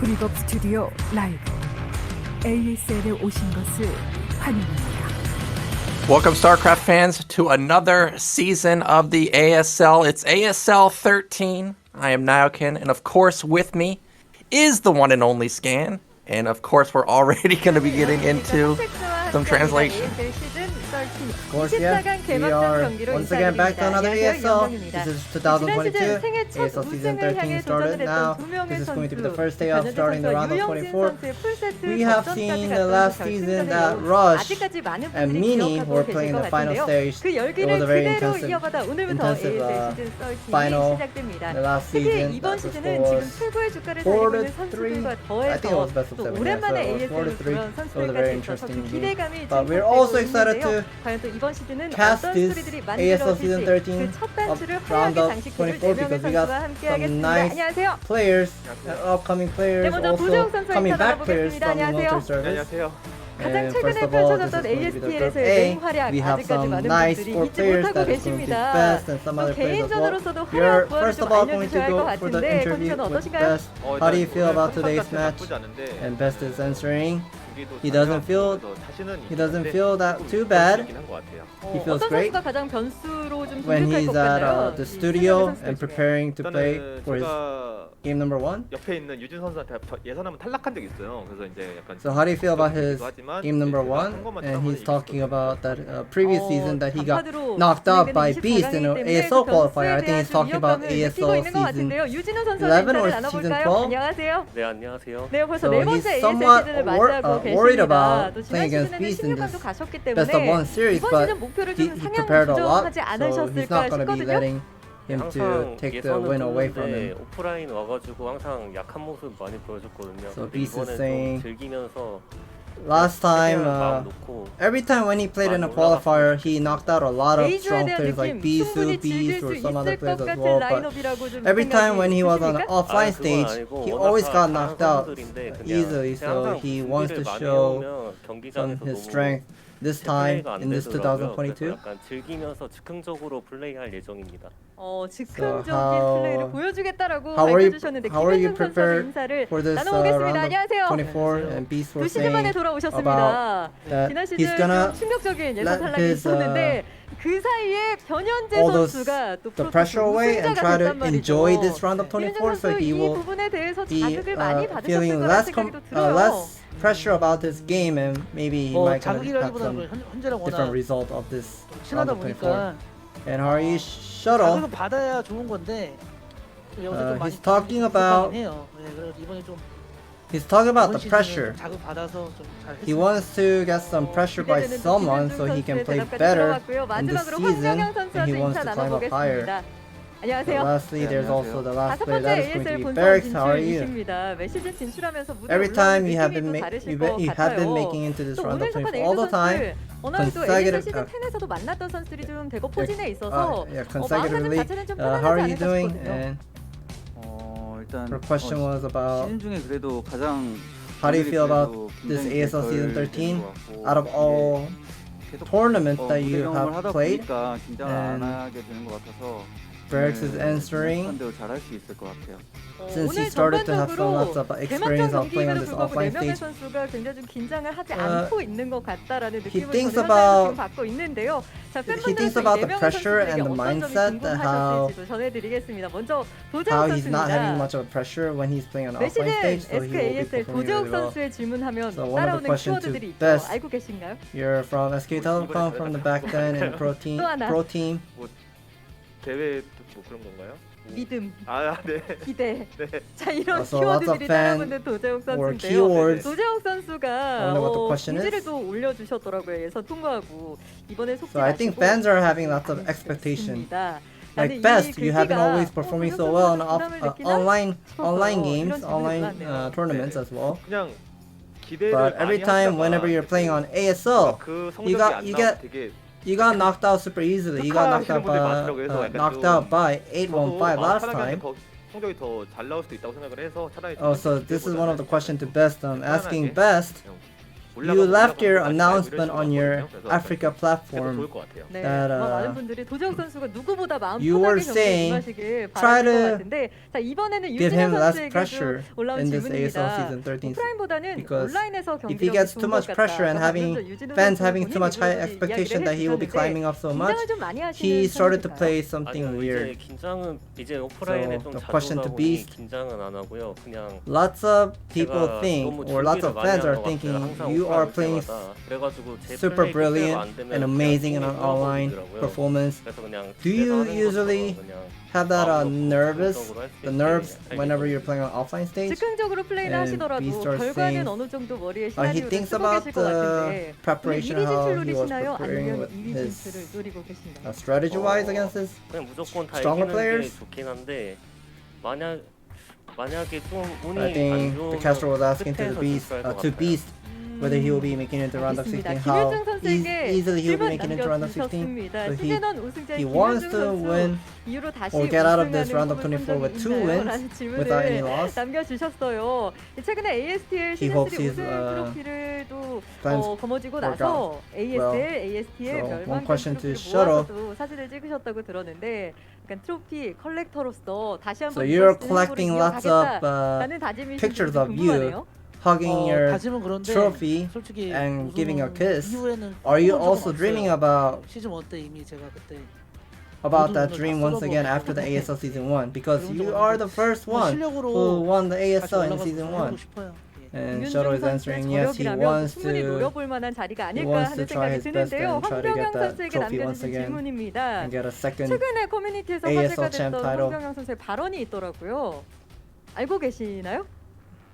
브릭업 스튜디오 라이브 ASL에 오신 것을 환영합니다. Welcome, StarCraft fans, to another season of the ASL. It's ASL 13. I am Nyoken, and of course, with me is the one and only Scan. And of course, we're already going to be getting into some translation. Of course, yeah. We are once again back to another ASL. This is 2022. ASL Season 13 started now. This is going to be the first day of starting the round of 24. We have seen the last season that Rush and Mini were playing the final stage. It was a very intensive final. The last season, that the score was 4-3. I think it was best of 7. Yeah, so it was 4-3. It was a very interesting game. But we're also excited to cast this ASL Season 13 round of 24 because we got some nice players, upcoming players, also coming back players from the military service. And first of all, this is going to be the group A. We have some nice 4 players that is going to be best and some other players as well. We are first of all going to go for the interview with Best. How do you feel about today's match? And Best is answering. He doesn't feel that too bad. He feels great when he's at the studio and preparing to play for his game number 1. So how do you feel about his game number 1? And he's talking about that previous season that he got knocked out by Beast in an ASL qualifier. I think he's talking about ASL Season 11 or Season 12. So he's somewhat worried about playing against Beast in this best of 1 series, but he prepared a lot, so he's not going to be letting him to take the win away from him. So Beast is saying last time, every time when he played in a qualifier, he knocked out a lot of strong players like Beast or some other players as well. But every time when he was on an offline stage, he always got knocked out easily. So he wants to show some of his strength this time in this 2022. How are you prepared for this round of 24? And Beast was saying about that he's gonna let his all the pressure away and try to enjoy this round of 24. So he will be feeling less pressure about this game, and maybe he might have some different result of this round of 24. And how are you, Shuttle? He's talking about the pressure. He wants to get some pressure by someone so he can play better in this season, and he wants to climb up higher. But lastly, there's also the last player that is going to be Barracks. How are you? Every time you have been making into this round of 24 all the time, consecutively. How are you doing? And her question was about how do you feel about this ASL Season 13 out of all tournaments that you have played? And Barracks is answering, since he started to have some lots of experience of playing on this offline stage. He thinks about the pressure and the mindset, how he's not having much of a pressure when he's playing on offline stage, so he will be performing really well. So one of the questions to Best, you're from SK Telecom from the back then and Pro Team. 뭐 그런 건가요? 믿음, 네. 기대. 자, 이런 So lots of 키워드들이 fans 따라붙는 도재욱 or 선수인데요. keywords. 도재욱 선수가 Wonder what the question is? 공지를 또 올려주셨더라고요. 예선 통과하고 이번에 속지 So I think 마시고 fans are having lots of expectation. 있습니다. Like Best, you have been always performing so well in online games, online tournaments as well. 그냥 But every time, whenever you're playing on ASL, you got knocked out super easily. You got knocked out by 815 last time. 성적이 더 잘 나올 수도 있다고 생각을 해서 차라리 Oh, so this is one of the questions to Best. I'm asking Best you left your announcement on your Africa platform 네, that 많은 분들이 도재욱 선수가 누구보다 마음 you were 편하게 경기에 saying 임하시길 try 바라는 것 to 같은데 자, 이번에는 give him 유진현 less 선수에게도 pressure 올라온 in this ASL 질문입니다. Season 13 오프라인보다는 because 온라인에서 if he 경기력이 gets 좋은 too 것 much 같다. pressure and having fans having too much high expectation that he will be climbing up so much, 긴장을 좀 많이 하시는 he started to 편이실까요? play something weird. 긴장은 이제 오프라인에 So, 좀 the 자주 question to 가보니 Beast. 긴장은 안 하고요. 그냥 Lots of people 제가 think, 너무 or lots of 준비를 많이 fans are 하는 것 같아요. thinking 항상 you are 오프라인 올 playing 때마다. 그래가지고 제 super 플레이 그대로 brilliant 안 되면 and 그냥 amazing in 힘이 an online 들어오더라고요. performance. 그래서 그냥 Do you 집에서 하는 usually 것처럼 그냥 have that 마음으로 nervous, 긍정적으로 할수 the 있게 nerves 알겠어요. whenever you're playing on offline stage? 즉흥적으로 플레이를 And 하시더라도 B starts 결과는 saying, 어느 정도 머리에 he 시나리오를 thinks 쓰고 about 계실 것 the 같은데 preparation, 1위 how 진출 he was 노리시나요? preparing 아니면 with 2위 his 진출을 노리고 계신가요? strategy-wise against his 그냥 무조건 다 stronger 이기는 게 players? 좋긴 한데 만약에 좀 운이 I 안 think the caster was 좋으면 asking to the 끝에서 Beast, 진출할 것 to 같아요. Beast, whether he will be making it to round of 16, 알겠습니다. how 김현중 선수에게 easily he will be 질문 making it to round of 16. 남겨주셨습니다. So 시즌1 우승자인 he wants 김현중 to 선수 win 이후로 다시 or get out of this 우승하는 round of 꿈을 24 with 꾼 2 적이 있나요? wins 라는 without any 질문을 loss. 남겨주셨어요. 최근에 ASTL He hopes 시즌3 he's, 우승 트로피를 또 plans 거머쥐고 work 나서 ASL, well. ASTL So, one 멸망전 question to 트로피를 Shuttle. 모아서도 사진을 찍으셨다고 들었는데 약간 트로피 컬렉터로서 다시 So 한번 you're 이번 시즌 collecting 행보를 lots of 이어가겠다라는 다짐이신지 pictures of 궁금하네요. you hugging your 다짐은 그런데 trophy 솔직히 and giving a 우승 kiss. 이후에는 Are you 해본 적은 also 없어요. dreaming about 시즌 1때 이미 제가 그때 that dream once again after the ASL Season 1? Because you are the first one who won the ASL in Season 1. 싶어요. And 김윤중 Shuttle is 선수의 answering yes, he 저력이라면 wants 충분히 to 노려볼 만한 자리가 he 아닐까 wants 하는 to try 생각이 his best 드는데요. and try to 황병영 get that 선수에게 trophy once 남겨주신 again 질문입니다. and get a second 최근에 커뮤니티에서 ASL 화제가 champ 됐던 title. 황병영 선수의 발언이 있더라고요. 알고 계시나요?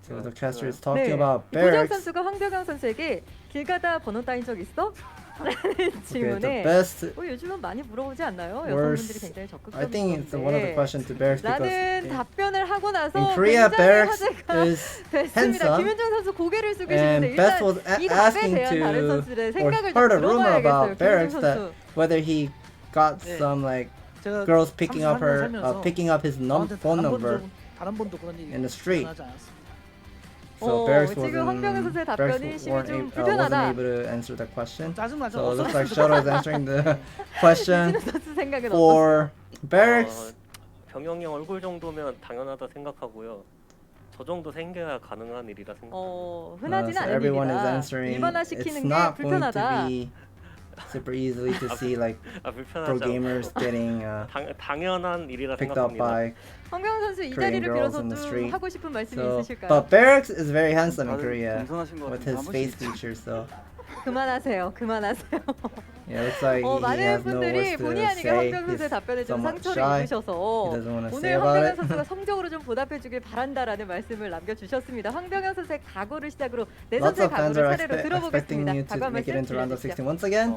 So the caster is talking 네. about 도재욱 Barracks. 선수가 황병영 선수에게 길 가다 번호 따인 적 있어? 라는 Okay, the 질문에 best. 요즘은 많이 물어보지 않나요? worst- 여성분들이 굉장히 I think it's one of the 적극적인데 questions to Barracks because 라는 답변을 하고 나서 in Korea, 굉장히 Barracks 화제가 is 됐습니다. handsome. 김윤중 선수 고개를 숙이시는데 And 일단 Beth was 이 답에 asking 대한 다른 to, 선수들의 or 생각을 좀 heard a rumor 들어봐야겠어요. about Barracks 김윤중 that 선수. whether he got 네. some like 제가 girls picking up 33년 살면서 picking up his phone number 단 한 번도 그런 일이 in the street. 일어나지 않았습니다. So Barracks 지금 황병현 선수의 답변이 Barracks 심히 좀 wasn't 불편하다. able to answer that question. 짜증나죠. So it looks like Shuttle is answering the question 유진우 선수 생각은 어떠세요? for Barracks. 병영이 형 얼굴 정도면 당연하다 생각하고요. 저 정도 생겨야 가능한 일이라 생각합니다. 흔하지는 So 않은 everyone is 일이다. answering. It's 일반화시키는 게 not going to 불편하다. be super easily to see like pro 불편하죠. gamers getting 당연한 일이라 picked up 생각합니다. by. 황병현 선수 이 Korean 자리를 girls 빌어서 in the 좀 street. 하고 싶은 말씀이 So, 있으실까요? but Barracks is very handsome in Korea 겸손하신 것 with 같은데 his 한 face 번씩 features. So 그만하세요. 그만하세요. yeah, looks like he 많은 has no 분들이 words to 본의 아니게 say. 황병현 선수의 He's 답변에 좀 somewhat 상처를 shy. 입으셔서 He doesn't want to say 오늘 about 황병현 it. 선수가 성적으로 좀 보답해주길 바란다라는 말씀을 남겨주셨습니다. 황병현 선수의 각오를 시작으로 내 Lots 선수의 of fans 각오를 are 차례로 expecting 들어보겠습니다. you to 각오 한 make it 말씀 into round of 들려주시죠. 16 once again.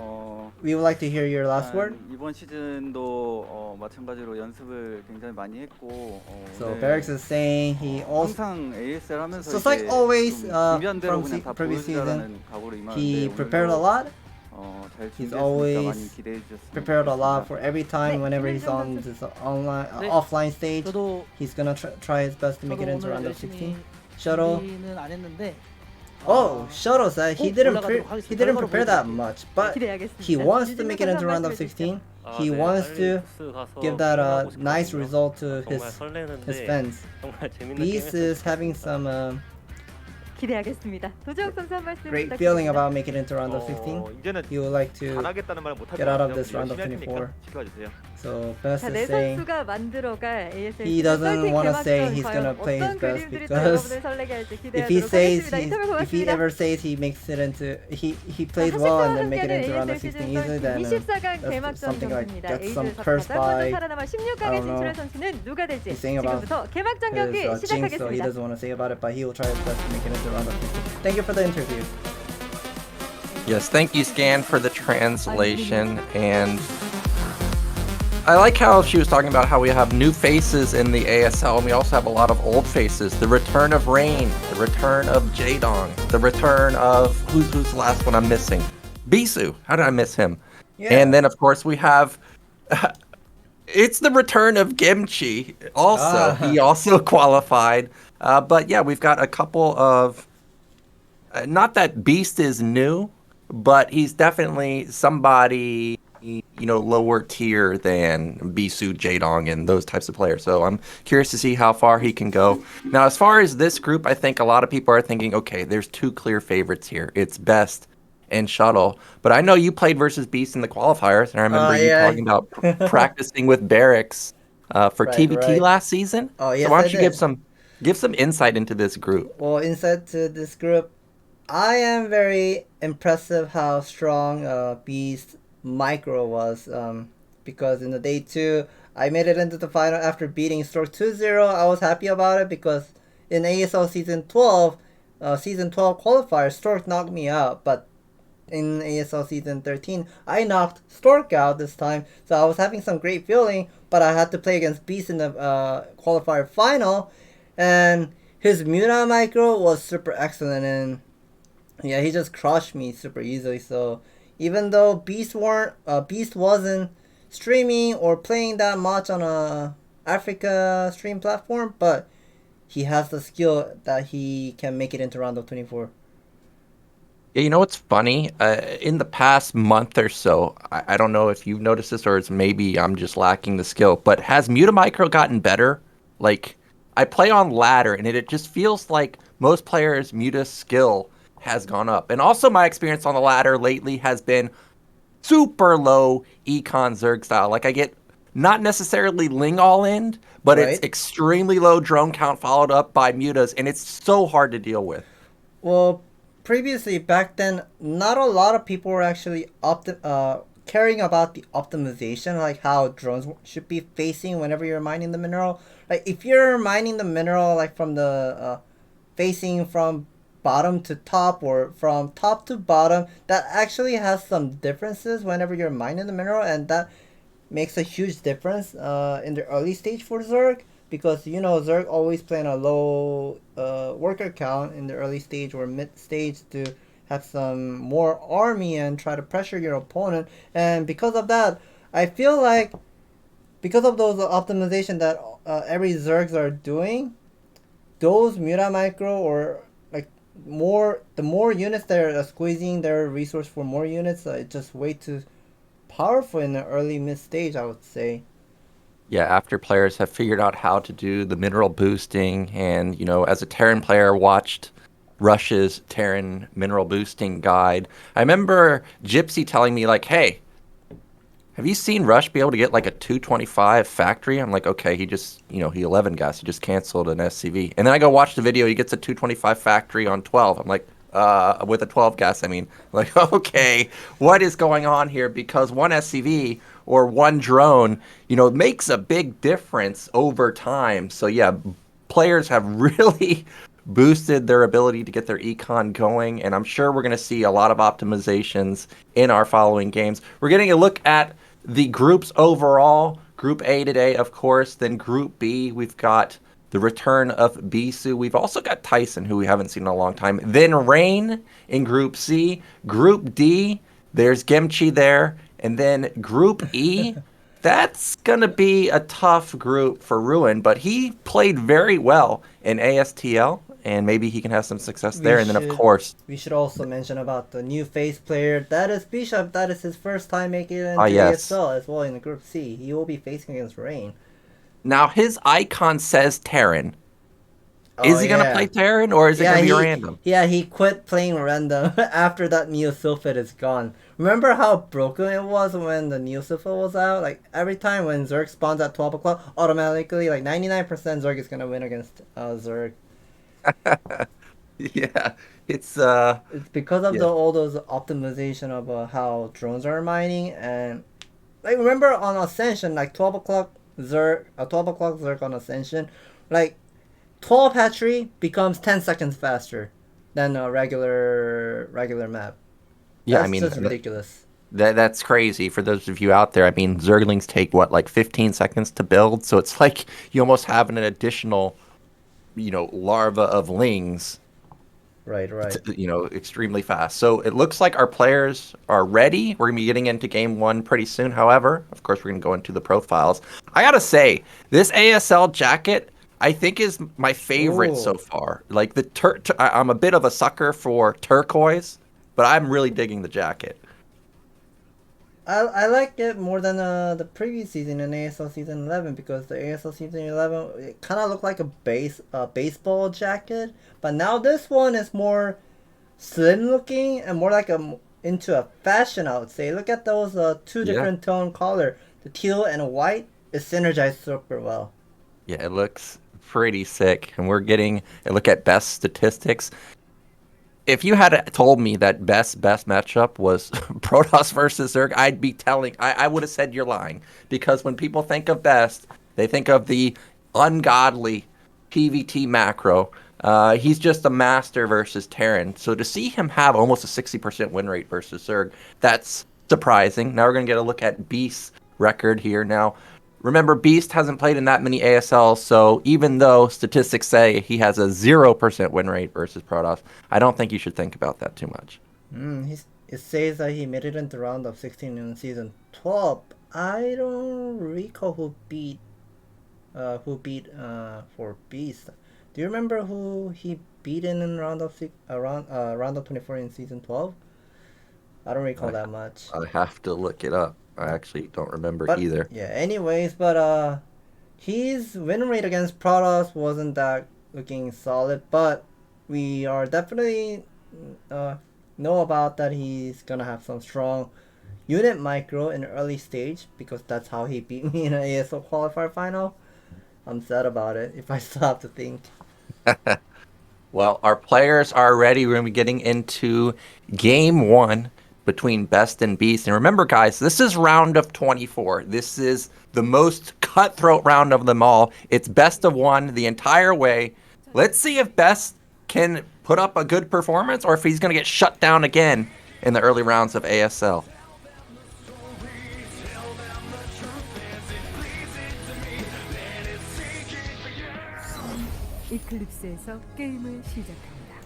We would like to hear your last word. 이번 시즌도 마찬가지로 연습을 굉장히 많이 했고 So 오늘 Barracks is saying he also 항상 ASL 하면서 So it's like 이제 always, 좀 준비한 대로 from 그냥 다 previous 보여주자라는 각오로 he 임하는데 prepared a 오늘도 lot. 잘 He's 준비했으니까 always 많이 기대해 주셨으면 Prepared a lot 좋겠습니다. for every time whenever he's on this online 네. offline stage. 저도 He's gonna try his best to make it 저도 into 오늘 round of 열심히 16. Shuttle. 준비는 안 했는데 Oh, Shuttle said he 꼭 didn't 올라가도록 하겠습니다. he didn't 결과로 prepare that 보여드릴게요. much, but 기대하겠습니다. he wants to 유진우 make it 선수 into 한 round of 말씀 해주시죠. 16. He wants to give that a nice result to his fans. 정말 재밌는 Beast is having some 기대하겠습니다. 도재욱 선수 한 말씀 great 부탁드립니다. feeling about making it into round of 16. 이제는 He would like to 잘하겠다는 말을 못할 get out of 거예요. this round of 열심히 할 테니까 24. 지켜봐 주세요. So Best 자, 내 is saying 선수가 만들어갈 ASL he doesn't Season13 want to say 개막전 he's 과연 gonna play his 어떤 best 그림들이 또 because 여러분을 설레게 할지 if he 기대하도록 says 하겠습니다. 인터뷰 if he 고맙습니다. ever says he makes it into he plays well and then make it into round of 16 easily, then 24강 that's 개막전 something like 경기입니다. gets some ASL curse 가장 먼저 by 살아남아 I 16강에 don't know. 진출할 선수는 누가 될지 He's saying about 지금부터 개막전 경기 his jinx, so he 시작하겠습니다. doesn't want to say about it, but he will try his best to make it into round of 16. Thank you for the interview. Yes, thank you, Scan, for the translation. And I like how she was talking about how we have new faces in the ASL, and we also have a lot of old faces. The return of Rain, the return of Jaedong, the return of who's the last one I'm missing? Bisu. How did I miss him? Yeah. And then, of course, we have. It's the return of Gimchi. Also, he also qualified. But yeah, we've got a couple of not that Beast is new, but he's definitely somebody, lower tier than Bisu, Jaedong, and those types of players. So I'm curious to see how far he can go. Now, as far as this group, I think a lot of people are thinking, okay, there's two clear favorites here. It's Best and Shuttle. But I know you played versus Beast in the qualifiers, and I remember you talking about practicing with Barracks for TBT last season. Oh, yes, so why don't I you did. give some insight into this group? Well, insight to this group, I am very impressive how strong Beast Micro was. Because in the day 2, I made it into the final after beating Stork 2-0. I was happy about it because in ASL Season 12 qualifier, Stork knocked me out. But in ASL Season 13, I knocked Stork out this time. So I was having some great feeling, but I had to play against Beast in the qualifier final. And his Muna Micro was super excellent, and yeah, he just crushed me super easily. So even though Beast wasn't streaming or playing that much on a Africa stream platform, but he has the skill that he can make it into round of 24. Yeah, you know what's funny? In the past month or so, I don't know if you've noticed this or it's maybe I'm just lacking the skill, but has Muta Micro gotten better? Like, I play on ladder, and it just feels like most players' Muta skill has gone up. And also my experience on the ladder lately has been super low econ Zerg style. Like, I get not necessarily Ling all in, but it's extremely low drone count followed up by mutas, and it's so hard to deal with. Well, previously, back then, not a lot of people were actually caring about the optimization, like how drones should be facing whenever you're mining the mineral. Like, if you're mining the mineral, like from the facing from bottom to top or from top to bottom, that actually has some differences whenever you're mining the mineral, and that makes a huge difference in the early stage for Zerg, because Zerg always play on a low worker count in the early stage or mid stage to have some more army and try to pressure your opponent. And because of that, I feel like because of those optimization that every Zergs are doing, those Muta Micro or like the more units that are squeezing their resource for more units, it's just way too powerful in the early mid stage, I would say. Yeah, after players have figured out how to do the mineral boosting, and as a Terran player, watched Rush's Terran mineral boosting guide. I remember Gypsy telling me, like, hey, have you seen Rush be able to get like a 225 factory? I'm like, okay, he just, he 11 gas, he just canceled an SCV. And then I go watch the video, he gets a 225 factory on 12. I'm like, with a 12 gas, I mean, like, okay, what is going on here? Because one SCV or one drone, makes a big difference over time. So yeah, players have really boosted their ability to get their econ going, and I'm sure we're going to see a lot of optimizations in our following games. We're getting a look at the groups overall. Group A today, of course. Then Group B, we've got the return of Bisu. We've also got Tyson, who we haven't seen in a long time. Then Rain in Group C. Group D, there's Gemchi there. And then Group E, that's going to be a tough group for Ruin, but he played very well in ASTL, and maybe he can have some success there. And then, of course, we should also mention about the new face player. That is Bishop. That is his first time making it into ASL as well in the Group C. He will be facing against Rain. Now, his icon says Terran. Is he going to play Terran, or is it going to be random? Yeah, he quit playing random after that Neosulfate is gone. Remember how broken it was when the Neosulfate was out? Like, every time when Zerg spawns at 12 o'clock, automatically, like, 99% Zerg is going to win against Zerg. Yeah, it's because of all those optimization of how drones are mining. And, like, remember on Ascension, like, 12 o'clock Zerg on Ascension, like, 12 hatchery becomes 10 seconds faster than a regular map. Yeah, that's just ridiculous. That's crazy for those of you out there. I mean, Zerglings take like 15 seconds to build, so it's like you almost have an additional, larva of lings. Right. Extremely fast. So it looks like our players are ready. We're gonna be getting into game 1 pretty soon. However, of course, we're gonna go into the profiles. I gotta say, this ASL jacket, I think is my favorite Ooh. so far. Like the I'm a bit of a sucker for turquoise, but I'm really digging the jacket. I like it more than the previous season in ASL Season 11 because the ASL Season 11 it kind of looked like a baseball jacket, but now this one is more slim looking and more like into a fashion, I would say. Look at those two different tone color, the teal and white. It synergized super well. Yeah, it looks pretty sick, and we're getting a look at best statistics. If you had told me that best matchup was Protoss versus Zerg, I'd be telling. I would have said you're lying, because when people think of best, they think of the ungodly PVT macro. He's just a master versus Terran. So to see him have almost a 60% win rate versus Zerg, that's surprising. Now we're gonna get a look at Beast's record here. Now, remember, Beast hasn't played in that many ASLs, so even though statistics say he has a 0% win rate versus Protoss, I don't think you should think about that too much. It says that he made it into round of 16 in season 12. I don't recall who beat for Beast. Do you remember who he beat in round of round of 24 in season 12? I don't recall that much. I have to look it up. I actually don't remember either. Yeah, anyways, but his win rate against Protoss wasn't that looking solid, but we are definitely know about that he's gonna have some strong unit micro in early stage, because that's how he beat me in an ASL qualifier final. I'm sad about it if I still have to think. Well, our players are ready. We're going to be getting into game 1 between Best and Beast. And remember, guys, this is round of 24. This is the most cutthroat round of them all. It's best of 1 the entire way. Let's see if Best can put up a good performance or if he's going to get shut down again in the early rounds of ASL. 이클립스에서 게임을 시작합니다.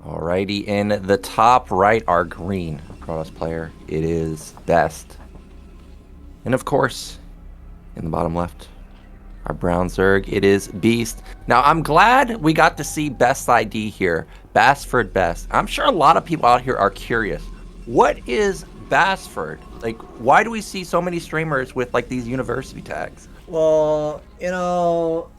Alrighty, in the top right, our green Protoss player, it is Best. And of course, in the bottom left, our brown Zerg, it is Beast. Now, I'm glad we got to see Best ID here. Basford Best. I'm sure a lot of people out here are curious. What is Basford? Like, why do we see so many streamers with, like, these university tags? Well, you know,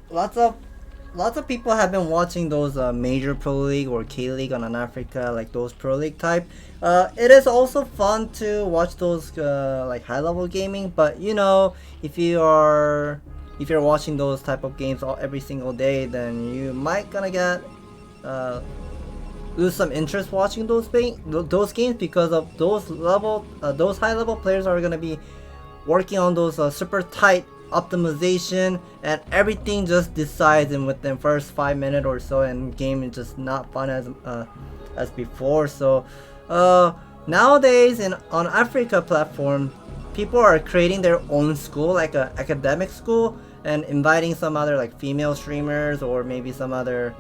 lots of people have been watching those major pro league or K League on Africa, like those pro league type. It is also fun to watch those like high level gaming, but you know, if you're watching those type of games every single day, then you might gonna get lose some interest watching those games, because of those high level players are gonna be working on those super tight optimization, and everything just decides in within first 5 minutes or so, and game is just not fun as before. So nowadays on Africa platform, people are creating their own school, like a academic school, and inviting some other like female streamers or maybe some other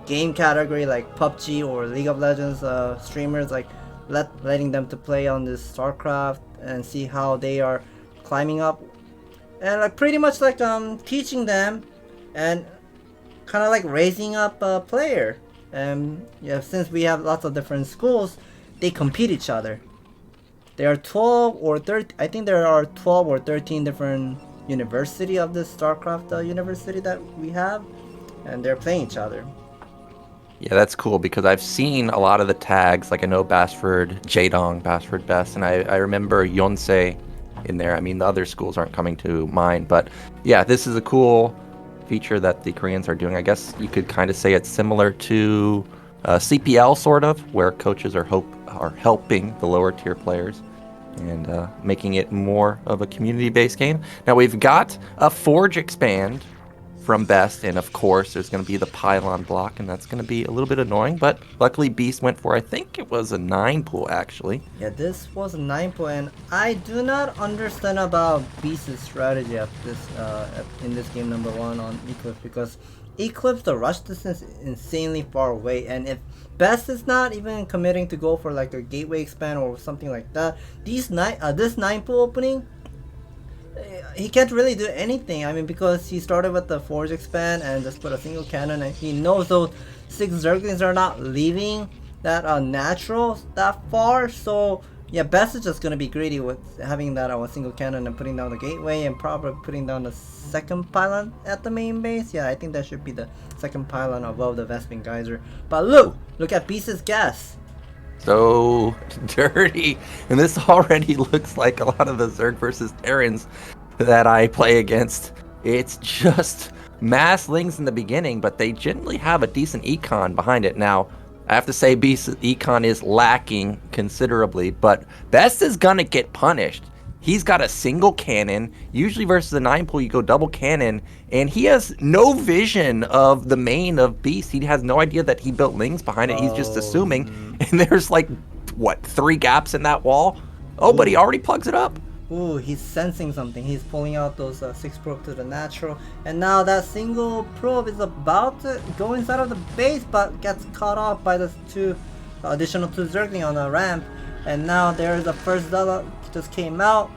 game category like PUBG or League of Legends streamers, like letting them to play on this StarCraft and see how they are climbing up, and like pretty much like teaching them and kind of like raising up a player. And yeah, since we have lots of different schools, they compete each other. There are 12 or 13, I think there are 12 or 13 different university of the StarCraft university that we have, and they're playing each other. Yeah, that's cool, because I've seen a lot of the tags. Like, I know Basford, Jadong, Basford Best, and I remember Yonsei in there. I mean, the other schools aren't coming to mind, but yeah, this is a cool feature that the Koreans are doing. I guess you could kind of say it's similar to CPL, sort of, where coaches are helping the lower tier players and making it more of a community-based game. Now, we've got a Forge expand from Best, and of course there's going to be the pylon block, and that's going to be a little bit annoying, but luckily Beast went for, I think it was a 9 pool actually. Yeah, this was a 9 pool, and I do not understand about Beast's strategy of this in this game number 1 on Eclipse, because Eclipse, the rush distance is insanely far away, and if Best is not even committing to go for like a gateway expand or something like that, this 9 pool opening, he can't really do anything. I mean, because he started with the Forge expand and just put a single cannon, and he knows those 6 Zerglings are not leaving that natural that far. So yeah, Best is just gonna be greedy with having that single cannon and putting down the gateway and probably putting down the second pylon at the main base. Yeah, I think that should be the second pylon above the Vespin Geyser. But look at Beast's gas. So dirty, and this already looks like a lot of the Zerg versus Terrans that I play against. It's just mass lings in the beginning, but they generally have a decent econ behind it. Now, I have to say Beast's econ is lacking considerably, but Best is gonna get punished. He's got a single cannon. Usually versus the 9 pool, you go double cannon, and he has no vision of the main of Beast. He has no idea that he built lings behind it. He's just assuming, and there's like, what, 3 gaps in that wall? Oh, but he already plugs it up. Ooh, he's sensing something. He's pulling out those 6 probe to the natural, and now that single probe is about to go inside of the base, but gets caught off by the 2 additional 2 Zergling on the ramp. And now there's the first Zealot just came out.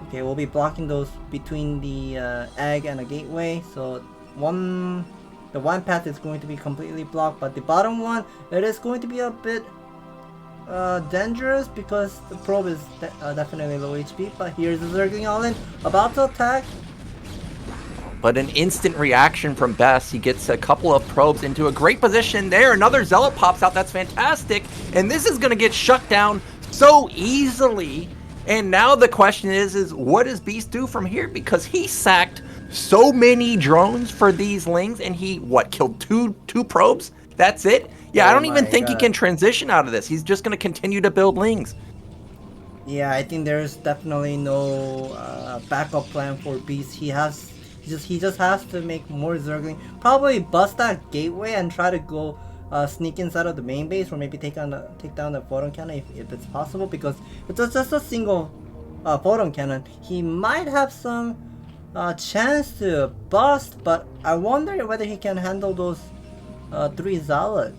Okay, we'll be blocking those between the egg and the gateway. So the one path is going to be completely blocked, but the bottom one, it is going to be a bit dangerous because the probe is definitely low HP. But here's the Zergling all in, about to attack. But an instant reaction from Best. He gets a couple of probes into a great position there. Another Zealot pops out. That's fantastic. And this is going to get shut down so easily. And now the question is what does Beast do from here? Because he sacked so many drones for these lings, and he, killed two probes? That's it? Yeah, I don't even think he can transition out of this. He's just going to continue to build lings. Yeah, I think there's definitely no backup plan for Beast. He just has to make more Zergling. Probably bust that gateway and try to go sneak inside of the main base, or maybe take down the photon cannon if it's possible. Because if it's just a single photon cannon, he might have some chance to bust. But I wonder whether he can handle those 3 Zealot.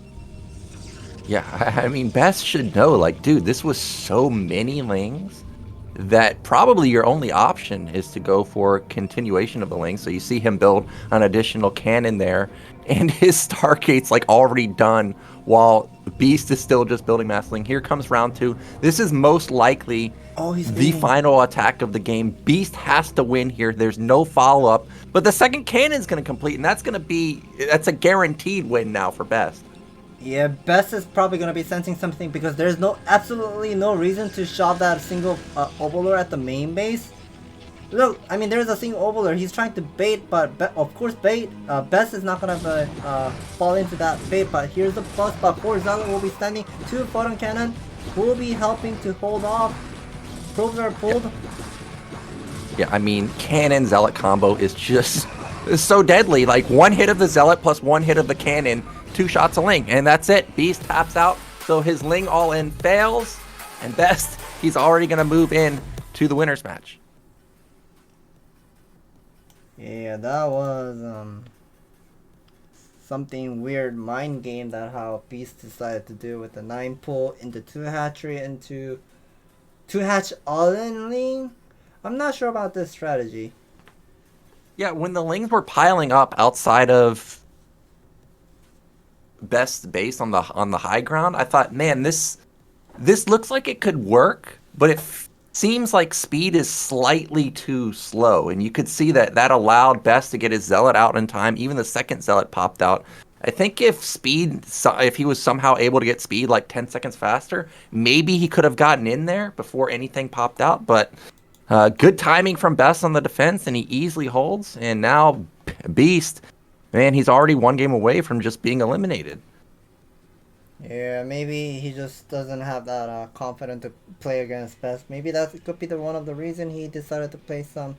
Yeah, I mean, Best should know, like, dude, this was so many lings that probably your only option is to go for continuation of the lings. So you see him build an additional cannon there, and his Stargate's like already done while Beast is still just building mass ling. Here comes round 2. This is most likely the final attack of the game. Beast has to win here. There's no follow-up, but the second cannon's going to complete, and that's a guaranteed win now for Best. Yeah, Best is probably gonna be sensing something, because there's absolutely no reason to shove that single Overlord at the main base. Look, I mean, there's a single Overlord. He's trying to bait, but of course Best is not gonna fall into that bait. But here's the bust, but 4 Zealot will be standing. 2 photon cannon will be helping to hold off. Probes are pulled. Yeah, I mean, cannon Zealot combo is just so deadly. Like, 1 hit of the Zealot plus 1 hit of the cannon, 2 shots of Ling, and that's it. Beast taps out, so his Ling all-in fails, and Best, he's already going to move in to the winner's match. Yeah, that was something weird mind game that how Beast decided to do with the 9 pull into 2 hatchery into 2 hatch all-in Ling. I'm not sure about this strategy. Yeah, when the Lings were piling up outside of Best's base on the high ground, I thought, man, this looks like it could work, but it seems like speed is slightly too slow, and you could see that allowed Best to get his Zealot out in time. Even the second Zealot popped out. I think if he was somehow able to get speed like 10 seconds faster, maybe he could have gotten in there before anything popped out, but good timing from Best on the defense, and he easily holds, and now Beast, man, he's already 1 game away from just being eliminated. Yeah, maybe he just doesn't have that confidence to play against Best. Maybe that could be one of the reason he decided to play some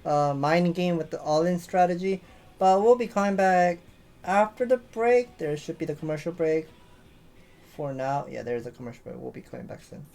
mind game with the all-in strategy. But we'll be coming back after the break. There should be the commercial break. For now, yeah, there's a commercial break. We'll be coming back soon.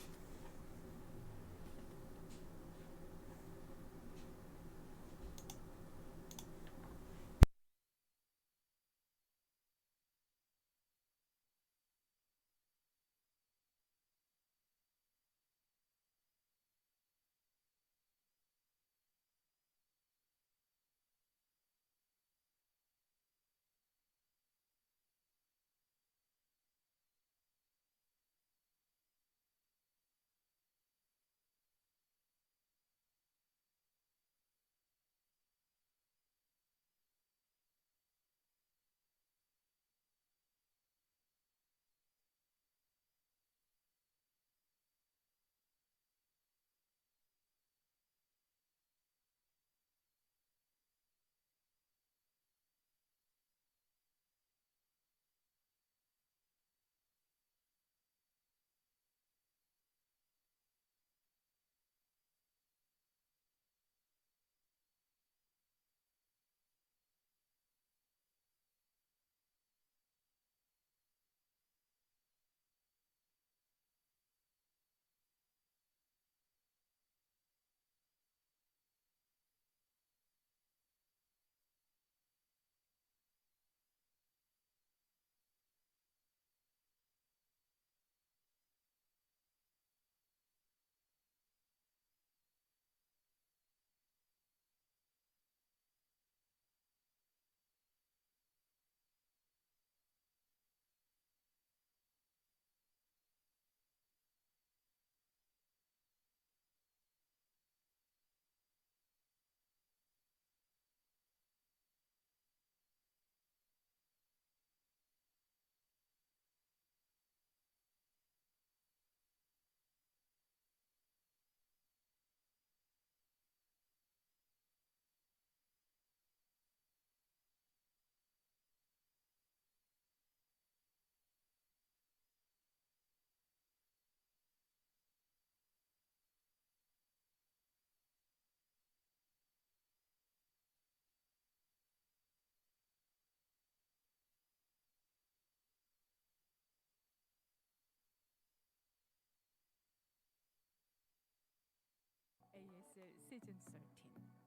Season 13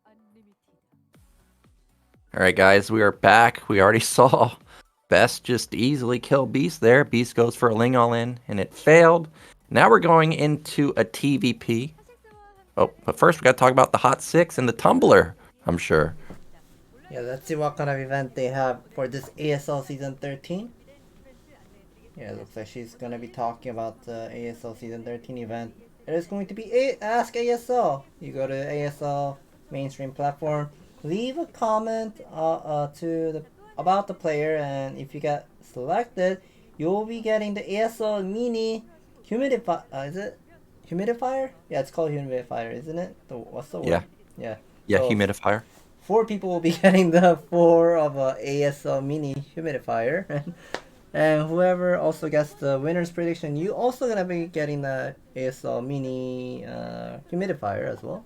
Unlimited. All right, guys, we are back. We already saw Best just easily kill Beast there. Beast goes for a Ling all-in, and it failed. Now we're going into a TVP. Oh, but first we got to talk about the Hot 6 and the Tumbler, I'm sure. Yeah, let's see what kind of event they have for this ASL Season 13. Yeah, it looks like she's going to be talking about the ASL Season 13 event. It is going to be Ask ASL. You go to ASL mainstream platform, leave a comment about the player, and if you get selected, you'll be getting the ASL mini humidifier. Is it humidifier? Yeah, it's called humidifier, isn't it? What's the word? Yeah, So, humidifier. 4 people will be getting the 4 of a ASL mini humidifier. And whoever also gets the winner's prediction, you also gonna be getting the ASL mini humidifier as well.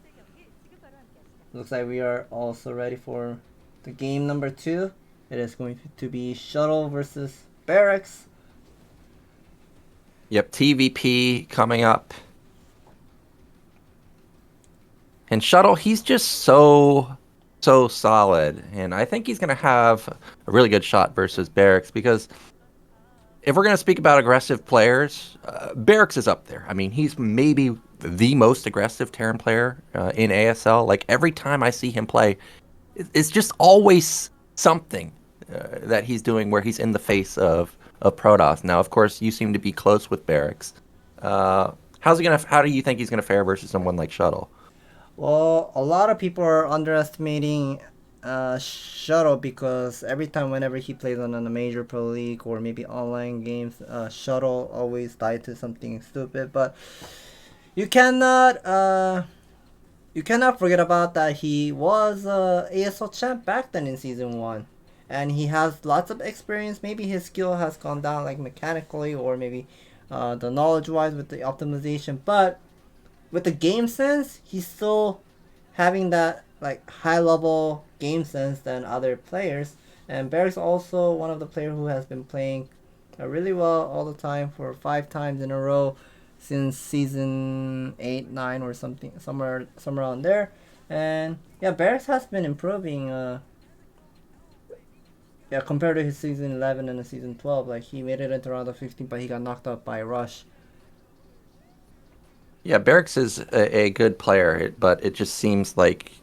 Looks like we are also ready for the game number 2. It is going to be Shuttle versus Barracks. Yep, TVP coming up. And Shuttle, he's just so solid. And I think he's going to have a really good shot versus Barracks, because if we're going to speak about aggressive players, Barracks is up there. I mean, he's maybe the most aggressive Terran player in ASL. Like, every time I see him play, it's just always something that he's doing where he's in the face of Protoss. Now, of course, you seem to be close with Barracks. How do you think he's going to fare versus someone like Shuttle? Well, a lot of people are underestimating Shuttle, because every time whenever he plays on a major pro league or maybe online games, Shuttle always died to something stupid. But you cannot forget about that he was ASL champ back then in Season 1. And he has lots of experience. Maybe his skill has gone down, like mechanically, or maybe the knowledge-wise with the optimization. But with the game sense, he's still having that like high-level game sense than other players. And Barracks also one of the players who has been playing really well all the time for 5 times in a row since Season 8, 9, or something, somewhere around there. And yeah, Barracks has been improving. Yeah, compared to his Season 11 and the Season 12, like he made it into round of 16, but he got knocked out by Rush. Yeah, Barracks is a good player, but it just seems like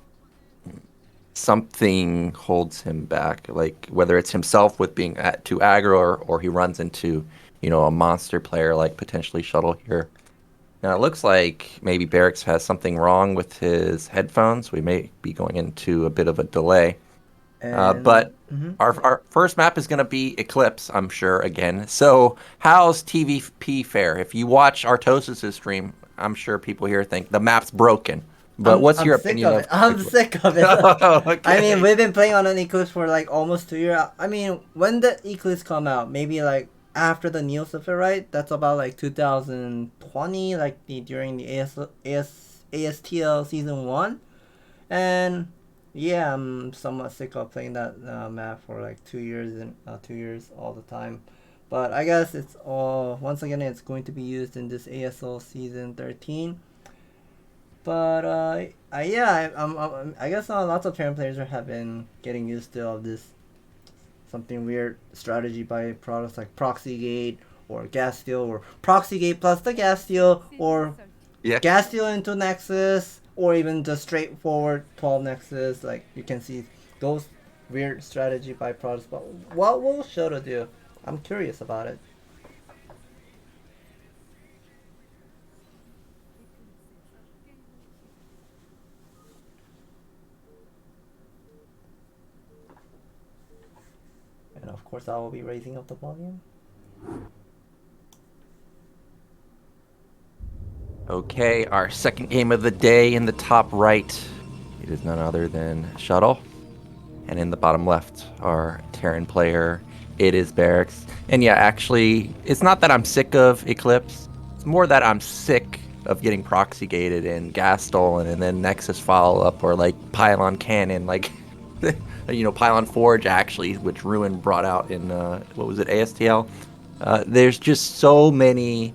something holds him back. Like, whether it's himself with being too aggro, or he runs into, a monster player like potentially Shuttle here. Now, it looks like maybe Barracks has something wrong with his headphones. We may be going into a bit of a delay. But our first map is going to be Eclipse, I'm sure, again. So how's TVP fare? If you watch Artosis' stream, I'm sure people here think the map's broken. But what's your opinion of it? I'm sick of it. Oh, okay. I mean, we've been playing on an Eclipse for like almost 2 years. I mean, when did Eclipse come out? Maybe like after the Neosopher, right? That's about like 2020, like during the ASTL Season 1. And yeah, I'm somewhat sick of playing that map for like 2 years and 2 years all the time. But I guess it's once again, it's going to be used in this ASL Season 13. But I guess lots of Terran players have been getting used to this something weird strategy by products like Proxy Gate or Gas Steal, or Proxy Gate plus the Gas Steal, or Gas Steal into Nexus, or even just straightforward 12 Nexus. Like, you can see those weird strategy by products. But what will Shuttle do? I'm curious about it. And of course I will be raising up the volume. Okay, our second game of the day in the top right. It is none other than Shuttle. And in the bottom left, our Terran player, it is Barracks. And yeah, actually, it's not that I'm sick of Eclipse. It's more that I'm sick of getting proxy gated and gas stolen and then Nexus follow-up, or like Pylon Cannon, like, Pylon Forge actually, which Ruin brought out in, ASTL? There's just so many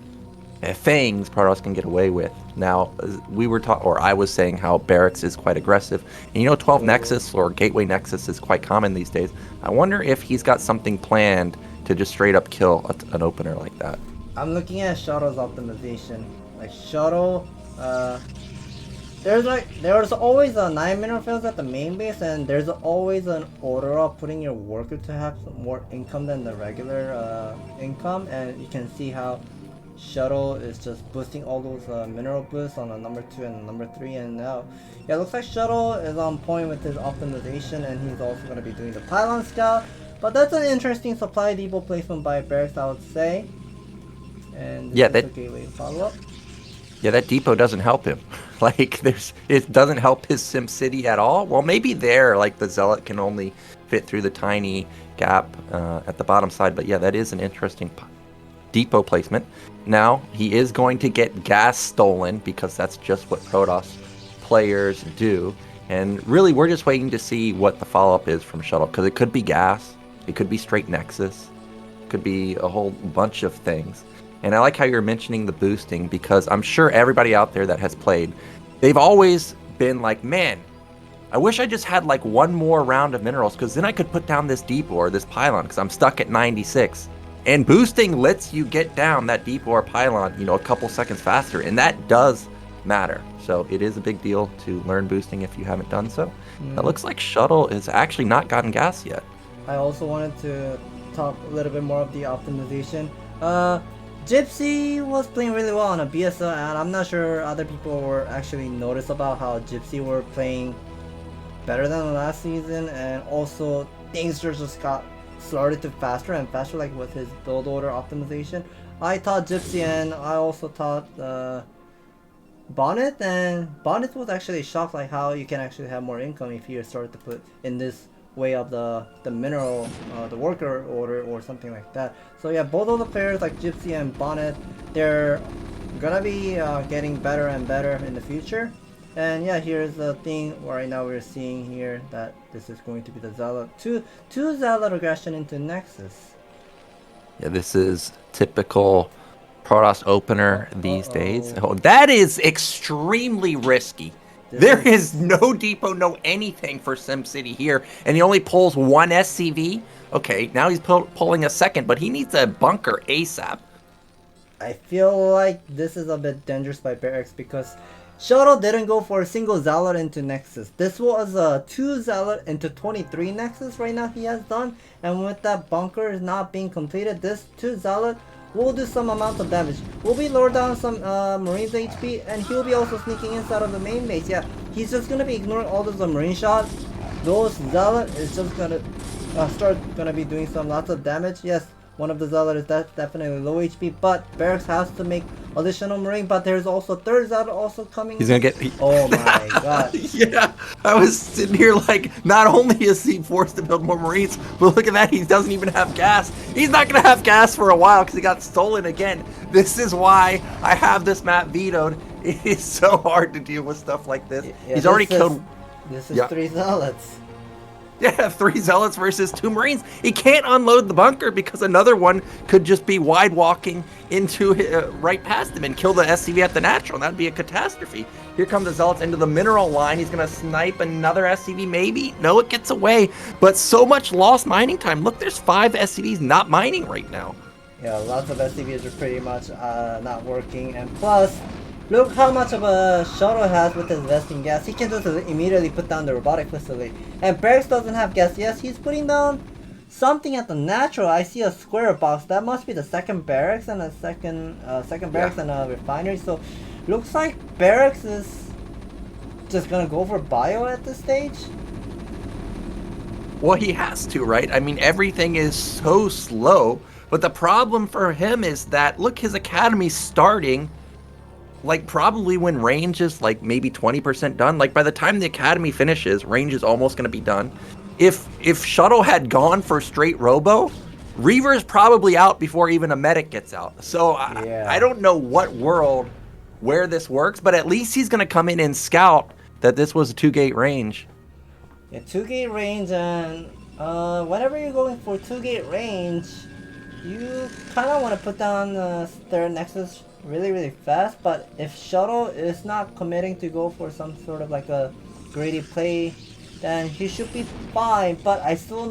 things Protoss can get away with. Now, we were or I was saying how Barracks is quite aggressive. And you know, 12 Nexus or Gateway Nexus is quite common these days. I wonder if he's got something planned to just straight up kill an opener like that. I'm looking at Shuttle's optimization. Like Shuttle, there's always a 9 mineral fields at the main base, and there's always an order of putting your worker to have more income than the regular income, and you can see how Shuttle is just boosting all those mineral boosts on a number 2 and number 3, and now yeah, it looks like Shuttle is on point with his optimization, and he's also going to be doing the pylon scout. But that's an interesting supply depot placement by Barracks, I would say. And this is a gateway follow-up. Yeah, that depot doesn't help him. Like, it doesn't help his SimCity at all. Well, maybe there, like, the Zealot can only fit through the tiny gap at the bottom side. But yeah, that is an interesting depot placement. Now, he is going to get gas stolen because that's just what Protoss players do. And really, we're just waiting to see what the follow-up is from Shuttle, because it could be gas, it could be straight Nexus, it could be a whole bunch of things. And I like how you're mentioning the boosting, because I'm sure everybody out there that has played, they've always been like, man, I wish I just had like one more round of minerals, because then I could put down this depot or this pylon, because I'm stuck at 96. And boosting lets you get down that depot or pylon, you know, a couple seconds faster, and that does matter. So it is a big deal to learn boosting if you haven't done so. It looks like Shuttle has actually not gotten gas yet. I also wanted to talk a little bit more of the optimization. Gypsy was playing really well on a BSL, and I'm not sure other people were actually noticed about how Gypsy were playing better than last season, and also things just got started to faster and faster, like with his build order optimization. I taught Gypsy, and I also taught Bonnet, and Bonnet was actually shocked like how you can actually have more income if you start to put in this way of the mineral, the worker order or something like that. So yeah, both of the players like Gypsy and Bonnet, they're gonna be getting better and better in the future. And yeah, here's the thing right now we're seeing here that this is going to be the Zealot, two Zealot aggression into Nexus. Yeah, this is typical Protoss opener these days. Oh, that is extremely risky. There is no depot, no anything for SimCity here, and he only pulls one SCV. Okay, now he's pulling a second, but he needs a bunker ASAP. I feel like this is a bit dangerous by Barracks, because Shuttle didn't go for a single Zealot into Nexus. This was a 2 Zealot into 23 Nexus right now he has done, and with that bunker not being completed, this 2 Zealot will do some amount of damage. Will be lower down some Marines HP, and he'll be also sneaking inside of the main base. Yeah, he's just gonna be ignoring all those Marine shots. Those Zealot is just gonna start be doing some lots of damage. Yes, one of the Zealot is definitely low HP, but Barracks has to make additional Marine, but there's also third Zealot also coming. He's gonna get... Oh my god. Yeah, I was sitting here like, not only is he forced to build more Marines, but look at that, he doesn't even have gas. He's not gonna have gas for a while because he got stolen again. This is why I have this map vetoed. It is so hard to deal with stuff like this. Yeah, he's already killed... This is 3 Zealots. Yeah, 3 Zealots versus 2 Marines. He can't unload the bunker because another one could just be wide walking into right past him and kill the SCV at the natural. That'd be a catastrophe. Here come the Zealots into the mineral line. He's going to snipe another SCV maybe. No, it gets away. But so much lost mining time. Look, there's 5 SCVs not mining right now. Yeah, lots of SCVs are pretty much not working. And plus, look how much of a Shuttle has with his vesting gas. He can just immediately put down the robotic facility. And Barracks doesn't have gas. Yes, he's putting down something at the natural. I see a square box. That must be the second Barracks and a second Barracks and a refinery. So looks like Barracks is just gonna go for bio at this stage. Well, he has to, right? I mean, everything is so slow. But the problem for him is that, look, his academy's starting like probably when range is like maybe 20% done. Like by the time the academy finishes, range is almost going to be done. If Shuttle had gone for straight robo, Reaver is probably out before even a medic gets out. So I don't know what world where this works, but at least he's going to come in and scout that this was a 2-gate range. Yeah, 2-gate range, and whenever you're going for 2-gate range, you kind of want to put down the third Nexus really fast, but if Shuttle is not committing to go for some sort of like a greedy play, then he should be fine. But I still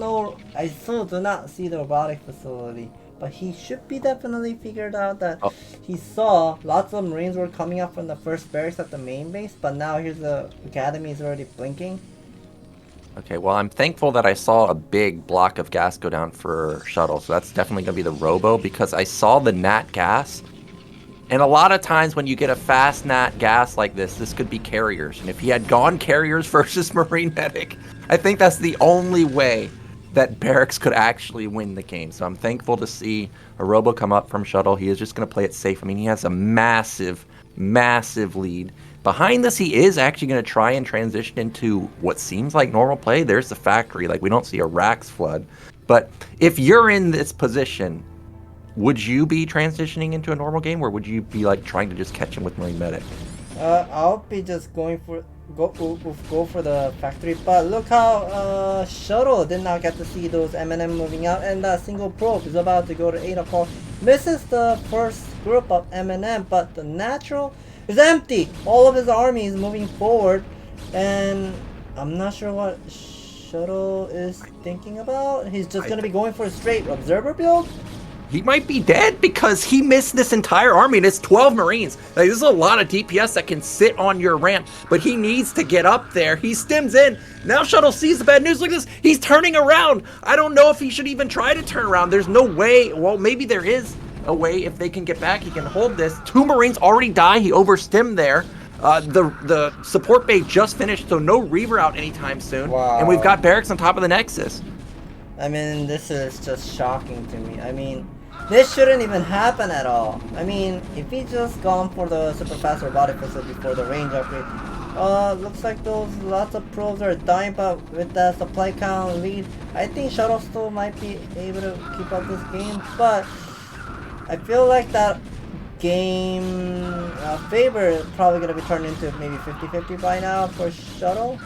do not see the robotic facility. But he should be definitely figured out that he saw lots of Marines were coming up from the first barracks at the main base, but now here's the academy is already blinking. Okay, well, I'm thankful that I saw a big block of gas go down for Shuttle, so that's definitely going to be the Robo, because I saw the Nat gas, and a lot of times when you get a fast Nat gas like this could be carriers, and if he had gone carriers versus Marine Medic, I think that's the only way that Barracks could actually win the game. So I'm thankful to see a Robo come up from Shuttle. He is just going to play it safe. I mean, he has a massive lead. Behind this, he is actually going to try and transition into what seems like normal play. There's the factory. Like, we don't see a Rax flood. But if you're in this position, would you be transitioning into a normal game, or would you be like trying to just catch him with Marine Medic? I'll be just going for go for the factory. But look how Shuttle did not get to see those M&M moving out, and that single probe is about to go to 8 o'clock. Misses the first group of M&M, but the natural is empty. All of his army is moving forward, and I'm not sure what Shuttle is thinking about. He's just going to be going for a straight observer build. He might be dead because he missed this entire army, and it's 12 Marines. Like, this is a lot of DPS that can sit on your ramp, but he needs to get up there. He stims in. Now Shuttle sees the bad news. Look at this. He's turning around. I don't know if he should even try to turn around. There's no way. Well, maybe there is a way. If they can get back, he can hold this. 2 Marines already die. He overstimmed there. The support bay just finished, so no Reaver out anytime soon. Wow. And we've got Barracks on top of the Nexus. I mean, this is just shocking to me. I mean, this shouldn't even happen at all. I mean, if he just gone for the super fast robotic facility before the range upgrade, looks like those lots of probes are dying, but with that supply count lead, I think Shuttle still might be able to keep up this game. But I feel like that game favor is probably going to be turned into maybe 50-50 by now for Shuttle.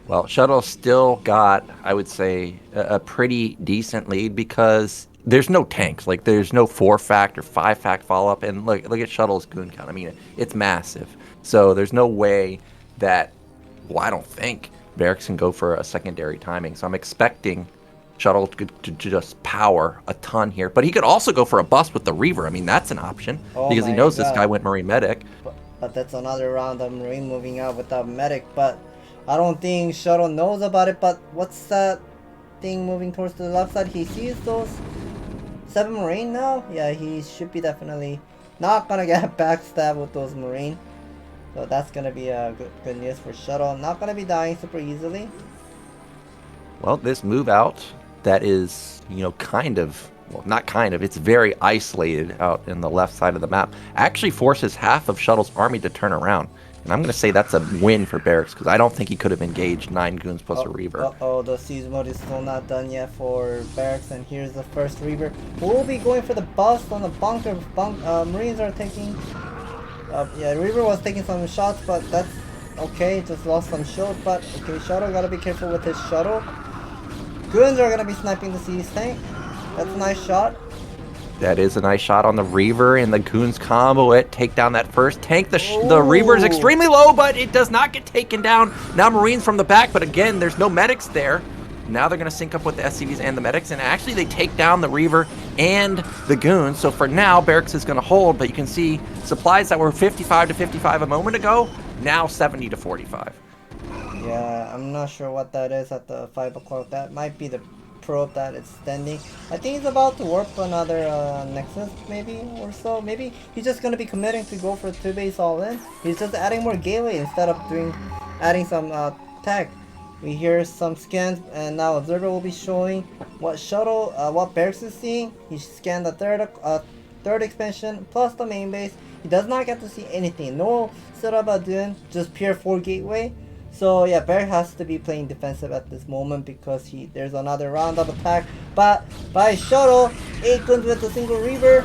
Well, Shuttle still got, I would say, a pretty decent lead because there's no tanks. Like, there's no 4-fact or 5-fact follow-up. And look at Shuttle's goon count. I mean, it's massive. So there's no way that, well, I don't think Barracks can go for a secondary timing. So I'm expecting Shuttle to just power a ton here. But he could also go for a bust with the Reaver. I mean, that's an option because he knows this guy went Marine Medic. But that's another round of Marine moving out without Medic. But I don't think Shuttle knows about it, but what's that thing moving towards the left side? He sees those 7 Marine now? Yeah, he should be definitely not gonna get backstabbed with those Marine. So that's gonna be a good news for Shuttle. Not gonna be dying super easily. Well, this move out that is, kind of, well, not kind of, it's very isolated out in the left side of the map, actually forces half of Shuttle's army to turn around. And I'm going to say that's a win for Barracks because I don't think he could have engaged 9 goons plus a Reaver. The siege mode is still not done yet for Barracks, and here's the first Reaver. We'll be going for the bust on the bunker. Marines are taking... yeah, Reaver was taking some shots, but that's okay. Just lost some shield, but okay, Shuttle gotta be careful with his Shuttle. Goons are gonna be sniping the siege tank. That's a nice shot. That is a nice shot on the Reaver, and the Goons combo it, take down that first tank. The Reaver is extremely low, but it does not get taken down. Now Marines from the back, but again, there's no medics there. Now they're going to sync up with the SCVs and the medics, and actually they take down the Reaver and the Goons. So for now, Barracks is going to hold, but you can see supplies that were 55 to 55 a moment ago, now 70 to 45. Yeah, I'm not sure what that is at the 5 o'clock. That might be the probe that it's standing. I think he's about to warp another Nexus maybe or so. Maybe he's just going to be committing to go for 2 base all in. He's just adding more gateway instead of adding some tech. We hear some scans, and now Observer will be showing what Shuttle, what Barracks is seeing. He scanned the third expansion plus the main base. He does not get to see anything. No setup doing, just pure 4 gateway. So yeah, Barracks has to be playing defensive at this moment because there's another round of attack. But by Shuttle, 8 guns with a single Reaver.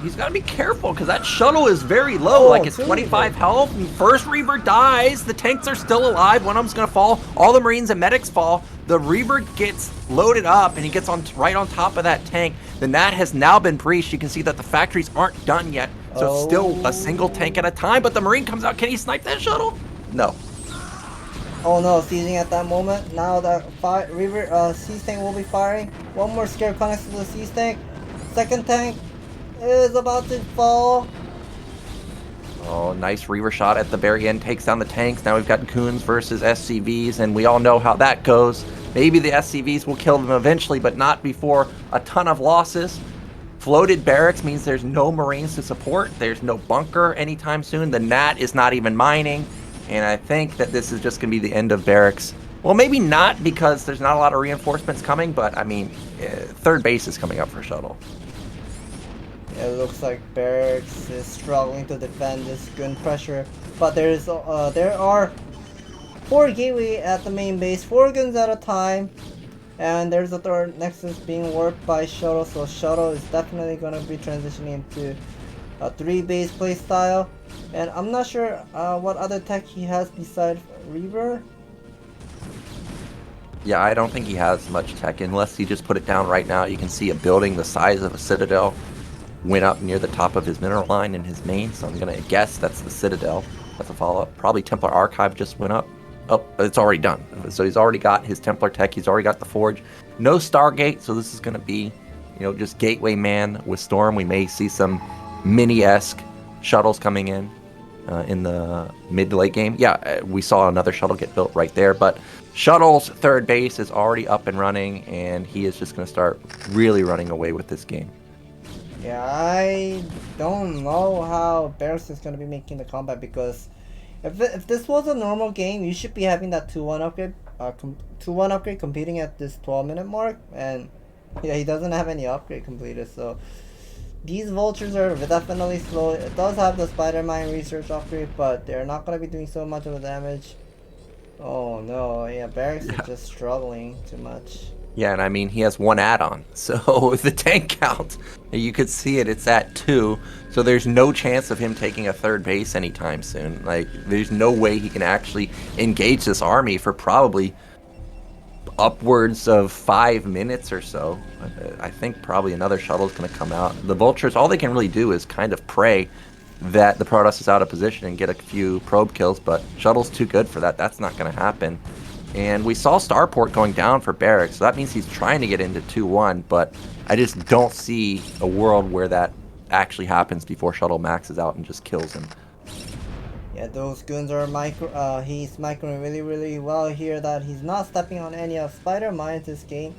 He's got to be careful because that Shuttle is very low. Like, it's 25 health. And first Reaver dies. The tanks are still alive. One of them's going to fall. All the Marines and medics fall. The Reaver gets loaded up and he gets on right on top of that tank. The Nat has now been breached. You can see that the factories aren't done yet. So it's still a single tank at a time, but the Marine comes out. Can he snipe that shuttle? No. Oh no, seizing at that moment. Now the Reaver Siege tank will be firing. One more scare connects to the Siege tank. Second tank is about to fall. Oh, nice Reaver shot at the very end. Takes down the tanks. Now we've got Goons versus SCVs, and we all know how that goes. Maybe the SCVs will kill them eventually, but not before a ton of losses. Floated barracks means there's no Marines to support. There's no bunker anytime soon. The Nat is not even mining. And I think that this is just going to be the end of barracks. Well, maybe not, because there's not a lot of reinforcements coming, but I mean, third base is coming up for Shuttle. Yeah, it looks like barracks is struggling to defend this gun pressure, but there are 4 gateway at the main base, 4 guns at a time, and there's a third nexus being worked by Shuttle, so Shuttle is definitely going to be transitioning into a 3 base play style. And I'm not sure what other tech he has besides Reaver. Yeah, I don't think he has much tech, unless he just put it down right now. You can see a building the size of a citadel went up near the top of his mineral line in his main, so I'm going to guess that's the citadel. That's a follow-up. Probably Templar Archive just went up. Oh, it's already done. So he's already got his Templar tech. He's already got the Forge. No Stargate, so this is going to be, just Gateway Man with Storm. We may see some mini-esque shuttles coming in the mid to late game. Yeah, we saw another shuttle get built right there, but Shuttle's third base is already up and running, and he is just going to start really running away with this game. Yeah, I don't know how Barracks is going to be making the comeback, because if this was a normal game, you should be having that 2-1 upgrade, 2-1 upgrade competing at this 12-minute mark, and yeah, he doesn't have any upgrade completed, so these vultures are definitely slow. It does have the Spider Mine research upgrade, but they're not going to be doing so much of the damage. Oh no, yeah, Barracks is just struggling too much. Yeah, and I mean, he has 1 add-on, so the tank count, you could see it's at 2, so there's no chance of him taking a third base anytime soon. Like, there's no way he can actually engage this army for probably upwards of 5 minutes or so. I think probably another shuttle is going to come out. The Vultures, all they can really do is kind of pray that the Protoss is out of position and get a few probe kills, but Shuttle's too good for that. That's not going to happen. And we saw Starport going down for Barracks, so that means he's trying to get into 2-1, but I just don't see a world where that actually happens before Shuttle maxes out and just kills him. Yeah, those goons are he's microing really well here, that he's not stepping on any of Spider Mines this game.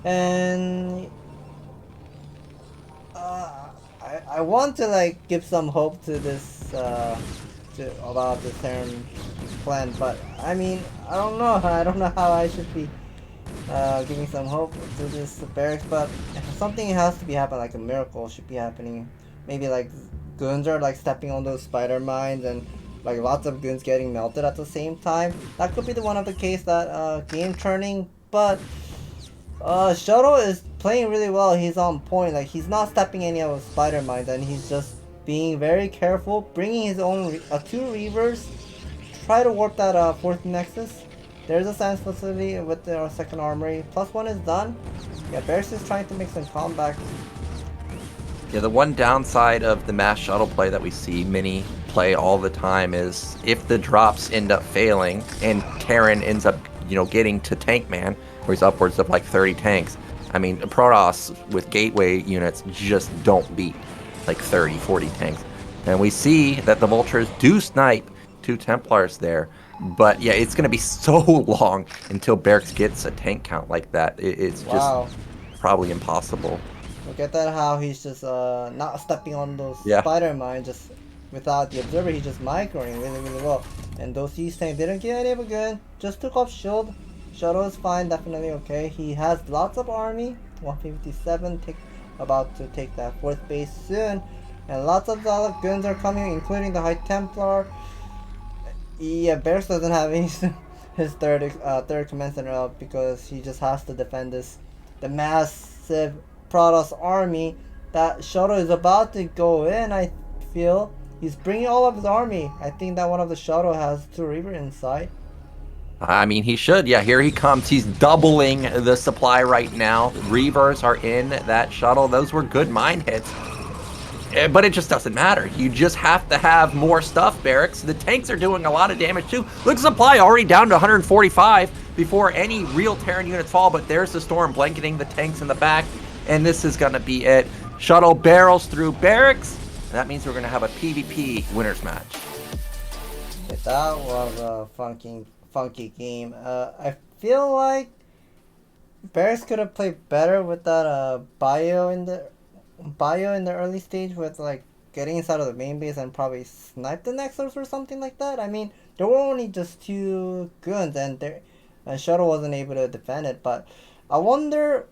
And I want to like give some hope to this about the Terran plan, but I mean, I don't know how I should be giving some hope to this Barracks, but something has to be happening, like a miracle should be happening. Maybe like goons are like stepping on those spider mines, and like lots of goons getting melted at the same time. That could be the one of the case that game turning, but Shuttle is playing really well. He's on point, like he's not stepping any of the spider mines, and he's just being very careful, bringing his own 2 Reavers, try to warp that 4th Nexus. There's a science facility with our 2nd armory. +1 is done. Yeah, Barracks is trying to make some comeback. Yeah, the one downside of the mass shuttle play that we see Mini play all the time is if the drops end up failing and Terran ends up, getting to Tank Man, where he's upwards of like 30 tanks. I mean, Protoss with gateway units just don't beat like 30, 40 tanks. And we see that the Vultures do snipe 2 Templars there. But yeah, it's going to be so long until Barracks gets a tank count like that. It's just probably impossible. Look at that, how he's just not stepping on those Yeah. spider mines, just without the observer. He's just microing really well. And those East tank didn't get any of a gun, just took off shield. Shuttle is fine, definitely okay. He has lots of army, 157, about to take that 4th base soon. And lots of solid guns are coming, including the High Templar. Yeah, Barracks doesn't have any his third command center up, because he just has to defend the massive Protoss army that Shuttle is about to go in. I feel he's bringing all of his army. I think that one of the Shuttle has 2 Reaver inside. I mean, he should. Yeah, here he comes. He's doubling the supply right now. Reavers are in that shuttle. Those were good mine hits. But it just doesn't matter. You just have to have more stuff, Barracks. The tanks are doing a lot of damage too. Look, supply already down to 145 before any real Terran units fall, but there's the storm blanketing the tanks in the back, and this is going to be it. Shuttle barrels through Barracks, and that means we're going to have a PvP winners match. That was a funky game. I feel like Barracks could have played better with that bio in the early stage, with like getting inside of the main base and probably snipe the Nexus or something like that. I mean, there were only just 2 guns and Shuttle wasn't able to defend it. But I wonder.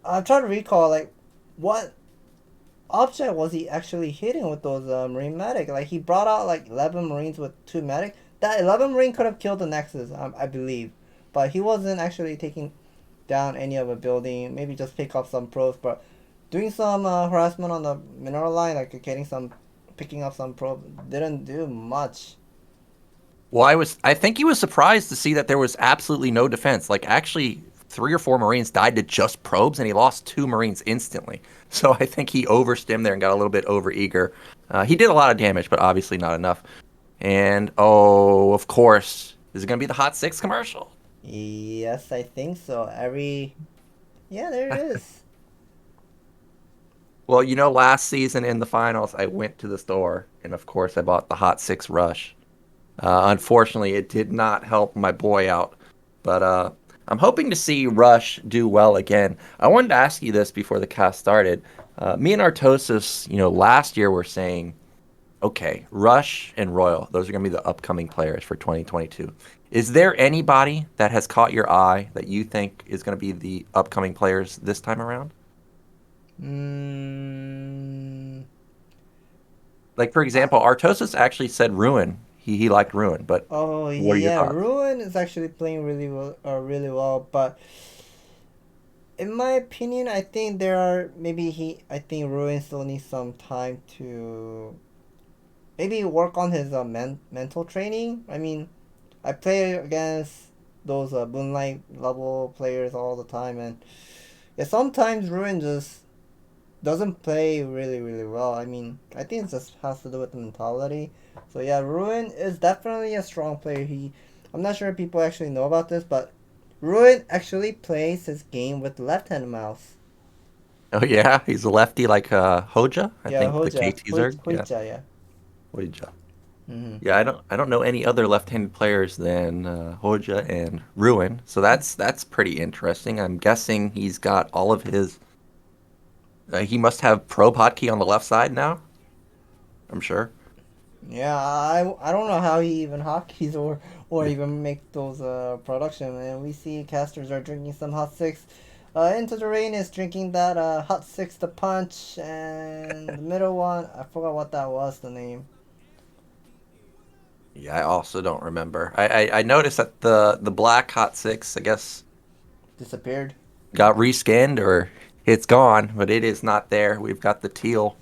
I'm trying to recall like what object was he actually hitting with those Marine medic. Like he brought out like 11 Marines with 2 medic. That 11 Marine could have killed the Nexus, I believe, but he wasn't actually taking down any of a building. Maybe just pick up some probes, but doing some harassment on the mineral line, like picking up some probes, didn't do much. Well, I think he was surprised to see that there was absolutely no defense. Like actually 3 or 4 Marines died to just probes, and he lost 2 Marines instantly. So I think he overstimmed there and got a little bit overeager. He did a lot of damage, but obviously not enough. And oh, of course, is it going to be the Hot 6 commercial? Yes, I think so. Yeah, there it is. Well, you know, last season in the finals, I went to the store, and of course, I bought the Hot 6 Rush. Unfortunately, it did not help my boy out, but I'm hoping to see Rush do well again. I wanted to ask you this before the cast started. Me and Artosis, last year were saying, okay, Rush and Royal, those are going to be the upcoming players for 2022. Is there anybody that has caught your eye that you think is going to be the upcoming players this time around? Like, for example, Artosis actually said Ruin. He liked Ruin, but Oh what are your yeah, thoughts? Ruin is actually playing really well, but in my opinion, I think I think Ruin still needs some time to maybe work on his mental training. I mean, I play against those Moonlight level players all the time, and yeah, sometimes Ruin just doesn't play really well. I mean, I think it just has to do with the mentality. So yeah, Ruin is definitely a strong player. I'm not sure if people actually know about this, but Ruin actually plays his game with the left-hand mouse. Oh yeah, he's a lefty like Hoja. I Yeah, think the Hoja, KT Zerg. Yeah, Hoja, yeah. Hoja. Mm-hmm. Yeah, I don't know any other left-handed players than Hoja and Ruin. So that's pretty interesting. I'm guessing he's got all of his. He must have probe hotkey on the left side now. I'm sure. Yeah, I don't know how he even hotkeys or even make those production. And we see casters are drinking some hot 6. Into the Rain is drinking that hot 6 to punch, and the middle one, I forgot what that was, the name. Yeah, I also don't remember. I noticed that the black hot 6, I guess, Disappeared. got reskinned or it's gone, but it is not there. We've got the teal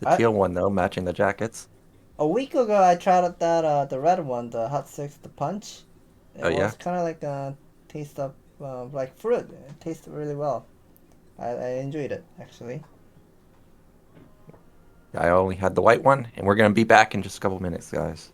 I one though, matching the jackets. A week ago I tried out that the red one, the hot 6 to punch. It Oh yeah. was kind of like a taste of like fruit. It tasted really well. I enjoyed it actually. I only had the white one, and we're gonna be back in just a couple minutes, guys.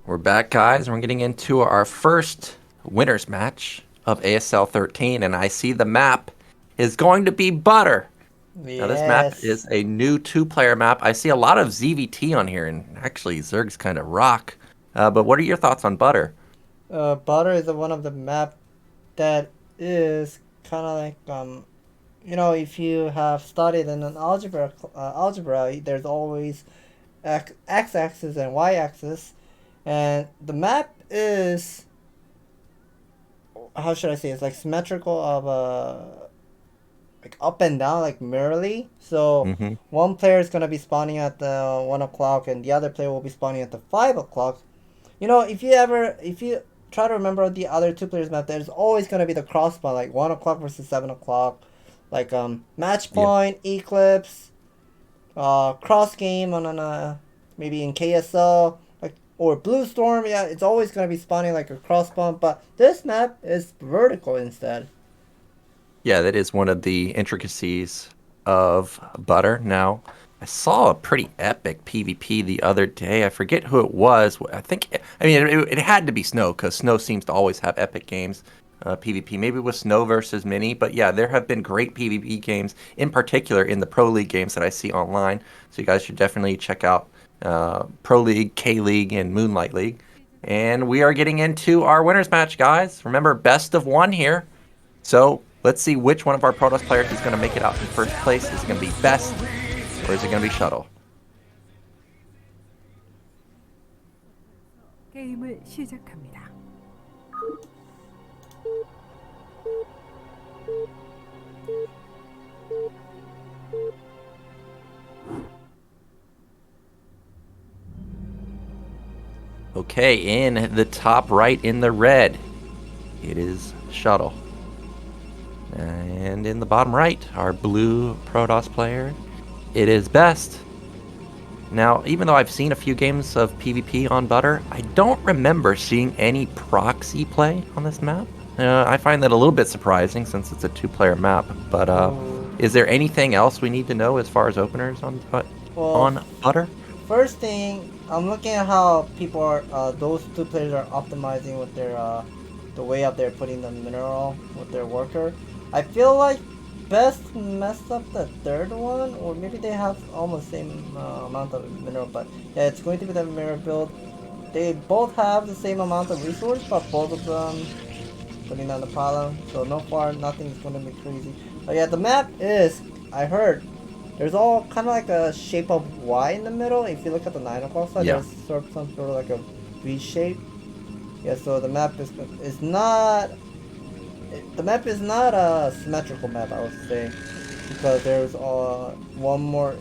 We're back, guys. We're getting into our first winners match of ASL 13, and I see the map is going to be Butter. Yes. Now, this map is a new 2-player map. I see a lot of ZVT on here, and actually, Zerg's kind of rock. But what are your thoughts on Butter? Butter is one of the map that is kind of like, you know, if you have studied in an algebra, there's always x-axis and y-axis, and the map is, how should I say, it's like symmetrical of like up and down, like mirrorly. So one player is gonna be spawning at the 1 o'clock, and the other player will be spawning at the 5 o'clock. You know, if you try to remember the other 2 players map, there's always gonna be the cross spawn, like 1 o'clock versus 7 o'clock, like match point, eclipse, cross game on maybe in KSL, like, or blue storm. Yeah, it's always gonna be spawning like a cross spawn, but this map is vertical instead. Yeah, that is one of the intricacies of Butter. Now, I saw a pretty epic PvP the other day. I forget who it was. It had to be Snow, because Snow seems to always have epic games. PvP, maybe it was Snow versus Mini, but yeah, there have been great PvP games, in particular in the Pro League games that I see online. So you guys should definitely check out Pro League, K League, and Moonlight League. And we are getting into our winners match, guys. Remember, best of 1 here. So let's see which one of our Protoss players is going to make it out in first place. Is it going to be Best, or is it going to be Shuttle? 게임을 시작합니다. Okay, in the top right in the red, it is Shuttle. And in the bottom right, our blue Protoss player, it is Best. Now, even though I've seen a few games of PvP on Butter, I don't remember seeing any Proxy play on this map. I find that a little bit surprising since it's a 2-player map. But is there anything else we need to know as far as openers on Butter? First thing, I'm looking at how people are, those 2 players are optimizing with their, the way up they're putting the mineral with their worker. I feel like Best messed up the 3rd one, or maybe they have almost the same amount of mineral, but yeah, it's going to be the mirror build. They both have the same amount of resource, but both of them putting on the pylon, so no far nothing's going to be crazy. But yeah, the map is, I heard, there's all kind of like a shape of Y in the middle. If you look at the 9 o'clock side, there's some sort of like a V shape. Yeah, so the map is not... The map is not a symmetrical map, I would say, because there's one more.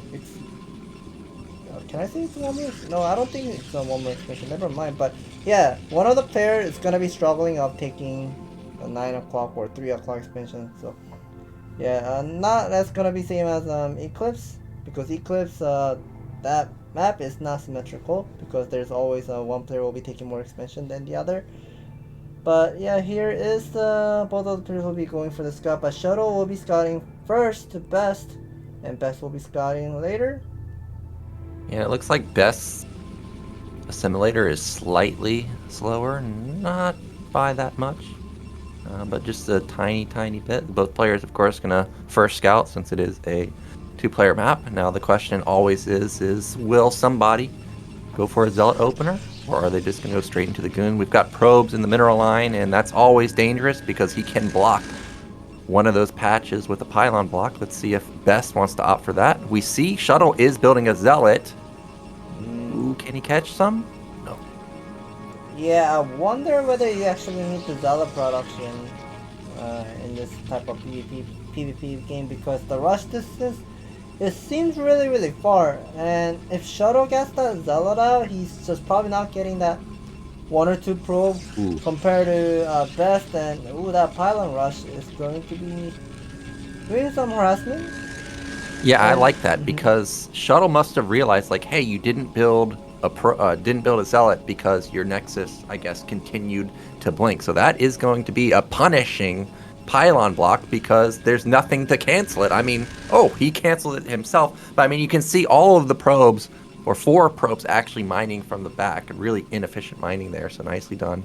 Can I say it's one more? No, I don't think it's one more expansion. Never mind. But yeah, one of the players is gonna be struggling of taking a 9 o'clock or 3 o'clock expansion. So yeah, not that's gonna be same as Eclipse, because Eclipse that map is not symmetrical because there's always one player will be taking more expansion than the other. But yeah, here is both of the players will be going for the scout, but Shuttle will be scouting first to Best, and Best will be scouting later. Yeah, it looks like Best's assimilator is slightly slower, not by that much, but just a tiny bit. Both players, of course, gonna first scout since it is a 2-player map. Now the question always is will somebody go for a Zealot opener? Or are they just going to go straight into the Goon? We've got probes in the mineral line, and that's always dangerous because he can block one of those patches with a pylon block. Let's see if Best wants to opt for that. We see Shuttle is building a Zealot. Ooh, can he catch some? No. Yeah, I wonder whether you actually need the Zealot production in this type of PvP game, because the rush distance, it seems really far, and if Shuttle gets that Zealot out, he's just probably not getting that 1 or 2 probe compared to Best, and that pylon rush is going to be doing some harassment. Yeah, I like that because Shuttle must have realized, like, hey, you didn't build a Zealot because your Nexus, I guess, continued to blink. So that is going to be a punishing pylon block because there's nothing to cancel it. I mean, he canceled it himself, but I mean, you can see all of the probes or 4 probes actually mining from the back. Really inefficient mining there, so nicely done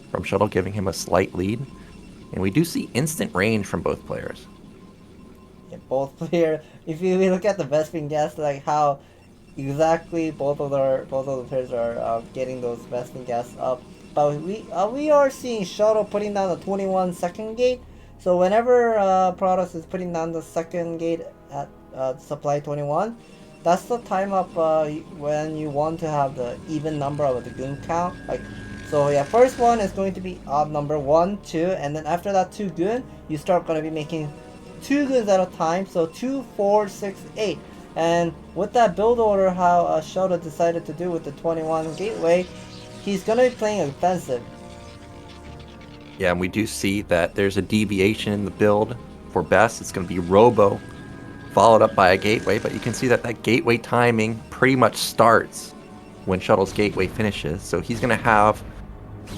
from Shuttle, giving him a slight lead. And we do see instant range from both players. Yeah, both player. If you look at the Vespin gas, like how exactly both of the players are getting those Vespin gas up. But we are seeing Shuttle putting down the 21 second gate. So whenever Protoss is putting down the second gate at supply 21, that's the time up when you want to have the even number of the goon count. Like, so yeah, first one is going to be odd number 1, 2, and then after that 2 goon, you start going to be making 2 goons at a time. So 2, 4, 6, 8. And with that build order, how Shuttle decided to do with the 21 gateway, he's going to be playing offensive. Yeah, and we do see that there's a deviation in the build for Best. It's going to be Robo, followed up by a gateway, but you can see that that gateway timing pretty much starts when Shuttle's gateway finishes. So he's going to have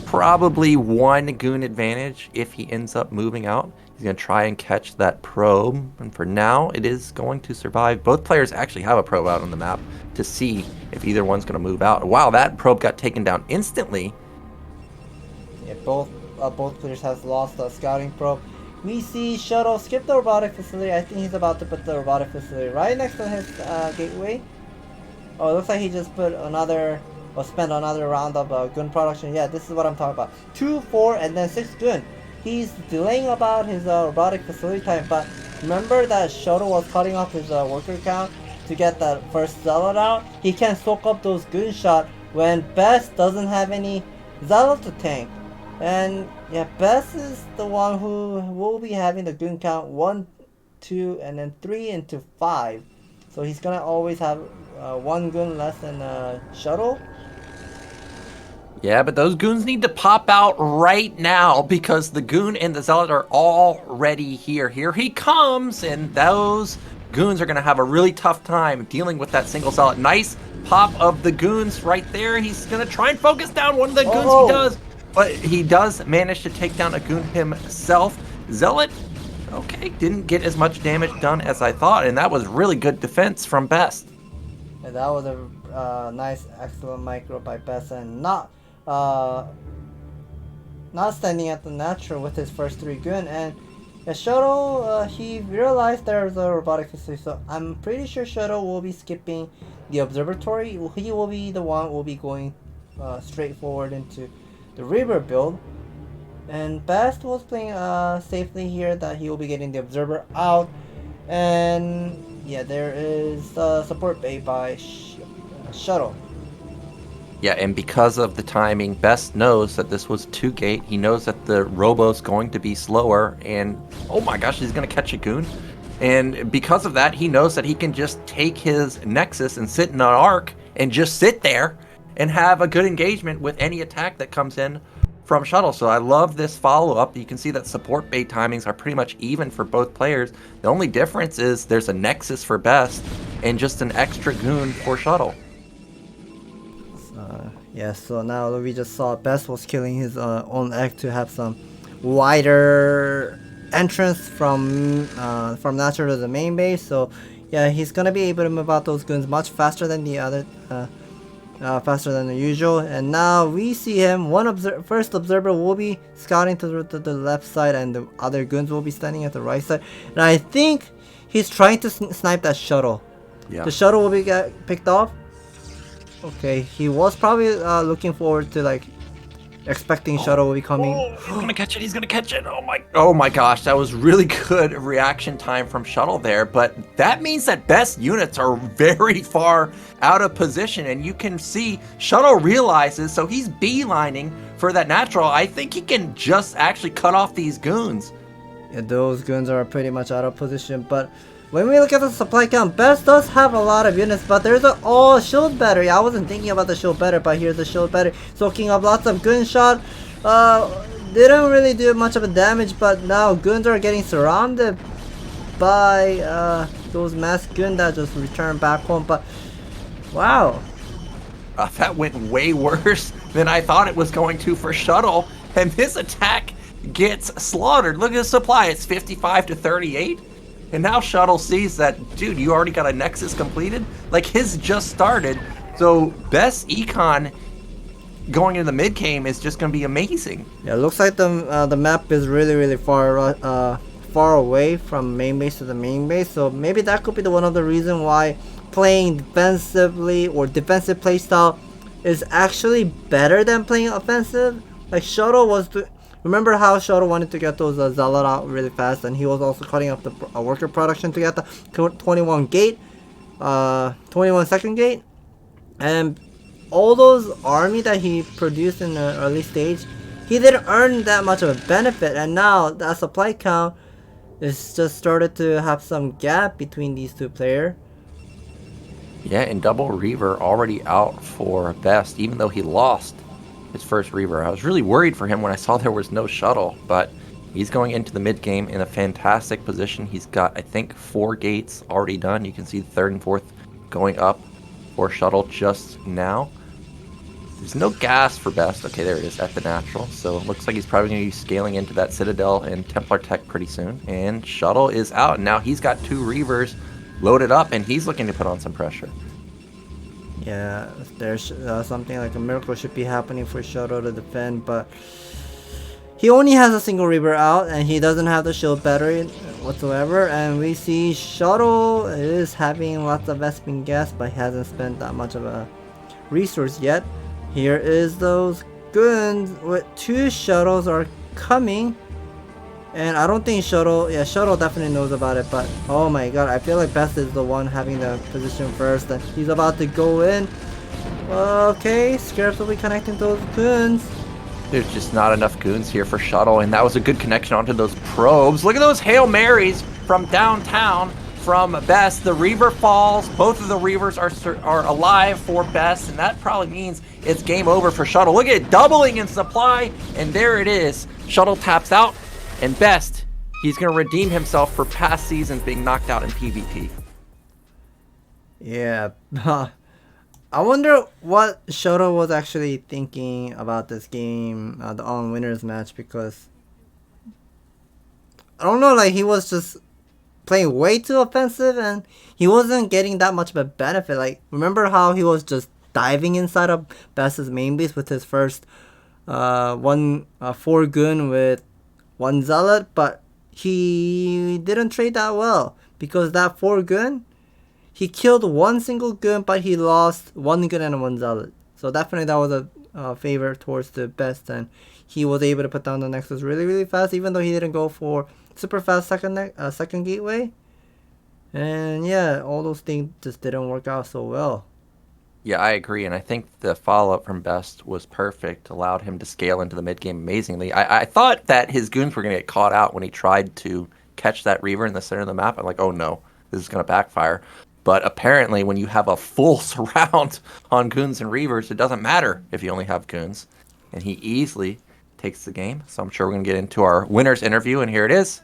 probably 1 goon advantage if he ends up moving out. He's going to try and catch that probe, and for now, it is going to survive. Both players actually have a probe out on the map to see if either one's going to move out. Wow, that probe got taken down instantly. Yeah, both players have lost the scouting probe. We see Shuttle skip the robotic facility. I think he's about to put the robotic facility right next to his gateway. Oh, it looks like he just put another, or spent another round of gun production. Yeah, this is what I'm talking about. 2, 4, and then 6 gun. He's delaying about his robotic facility time, but remember that Shuttle was cutting off his worker count to get that first zealot out? He can soak up those gun shot when Best doesn't have any zealot to tank. And yeah, Best is the one who will be having the gun count 1, 2, and then 3 into 5. So he's gonna always have 1 gun less than Shuttle. Yeah, but those goons need to pop out right now because the goon and the zealot are already here. Here he comes, and those goons are going to have a really tough time dealing with that single zealot. Nice pop of the goons right there. He's going to try and focus down one of the goons. He does, but he does manage to take down a goon himself. Zealot, okay, didn't get as much damage done as I thought, and that was really good defense from Best. And that was a nice, excellent micro by Best, and not standing at the natural with his first 3 gun. And Shuttle, he realized there's a robotic facility, so I'm pretty sure Shuttle will be skipping the observatory. He will be the one who will be going straight forward into the river build. And Best was playing safely here, that he will be getting the observer out. And yeah, there is support bay by Shuttle. Yeah, and because of the timing, Best knows that this was 2 gate. He knows that the Robo's going to be slower, and oh my gosh, he's going to catch a goon. And because of that, he knows that he can just take his Nexus and sit in an arc and just sit there and have a good engagement with any attack that comes in from Shuttle. So I love this follow-up. You can see that support bay timings are pretty much even for both players. The only difference is there's a Nexus for Best and just an extra goon for Shuttle. Yeah, so now we just saw Best was killing his own egg to have some wider entrance from natural to the main base. So yeah, he's gonna be able to move out those goons much faster than the other, faster than the usual. And now we see him. First observer will be scouting to the left side, and the other goons will be standing at the right side. And I think he's trying to snipe that Shuttle. Yeah. The Shuttle will be picked off. Okay, he was probably looking forward to, like, expecting Shuttle will be coming. Oh, he's gonna catch it, he's gonna catch it. Oh my gosh, that was really good reaction time from Shuttle there, but that means that Best units are very far out of position, and you can see Shuttle realizes, so he's beelining for that natural. I think he can just actually cut off these goons. Yeah, those goons are pretty much out of position, but when we look at the supply count, Best does have a lot of units, but there's a shield battery. I wasn't thinking about the shield battery, but here's the shield battery soaking up lots of gunshot. Didn't really do much of a damage, but now goons are getting surrounded by those masked goons that just returned back home. But wow, that went way worse than I thought it was going to for Shuttle, and this attack gets slaughtered. Look at the supply, it's 55 to 38. And now Shuttle sees that, dude, you already got a Nexus completed? Like, his just started, So best econ going into the mid game is just going to be amazing. Yeah, it looks like the map is really far away from main base to the main base. So maybe that could be one of the reasons why playing defensively or defensive playstyle is actually better than playing offensive. Like Shuttle was remember how Shuttle wanted to get those Zealot out really fast, and he was also cutting up the worker production to get the 21 second gate, and all those army that he produced in the early stage, he didn't earn that much of a benefit, and now that supply count is just started to have some gap between these two players. Yeah, and Double Reaver already out for best, even though he lost his first Reaver. I was really worried for him when I saw there was no Shuttle, but he's going into the mid game in a fantastic position. He's got, I think, 4 gates already done. You can see the 3rd and 4th going up for Shuttle just now. There's no gas for best. Okay, there it is at the natural. So it looks like he's probably going to be scaling into that Citadel and Templar Tech pretty soon. And Shuttle is out. Now he's got 2 Reavers loaded up, and he's looking to put on some pressure. Yeah, there's something like a miracle should be happening for Shuttle to defend, but he only has a single Reaver out, and he doesn't have the shield battery whatsoever. And we see Shuttle is having lots of Vespene gas, but he hasn't spent that much of a resource yet. Here is those goons with 2 shuttles are coming, and I don't think Shuttle definitely knows about it, but oh my god, I feel like Best is the one having the position first, and he's about to go in. Okay, Scarabs will be connecting those goons. There's just not enough goons here for Shuttle, and that was a good connection onto those probes. Look at those Hail Marys from downtown from Best. The Reaver falls. Both of the Reavers are alive for Best, and that probably means it's game over for Shuttle. Look at it, doubling in supply, and there it is. Shuttle taps out, and Best, he's going to redeem himself for past seasons being knocked out in PvP. Yeah, I wonder what Shuttle was actually thinking about this game, the all-winners match, because I don't know, like he was just playing way too offensive, and he wasn't getting that much of a benefit. Like, remember how he was just diving inside of Best's main base with his first 4 goon with 1 Zealot, but he didn't trade that well, because that 4 goon, he killed 1 single goon, but he lost 1 goon and 1 Zealot. So definitely that was a favor towards the Best, and he was able to put down the Nexus really fast, even though he didn't go for super fast second gateway. And yeah, all those things just didn't work out so well. Yeah, I agree, and I think the follow-up from Best was perfect, allowed him to scale into the mid-game amazingly. I thought that his goons were going to get caught out when he tried to catch that Reaver in the center of the map. I'm like, oh no, this is going to backfire. But apparently when you have a full surround on goons and Reavers, it doesn't matter if you only have goons. And he easily takes the game. So I'm sure we're going to get into our winner's interview, and here it is.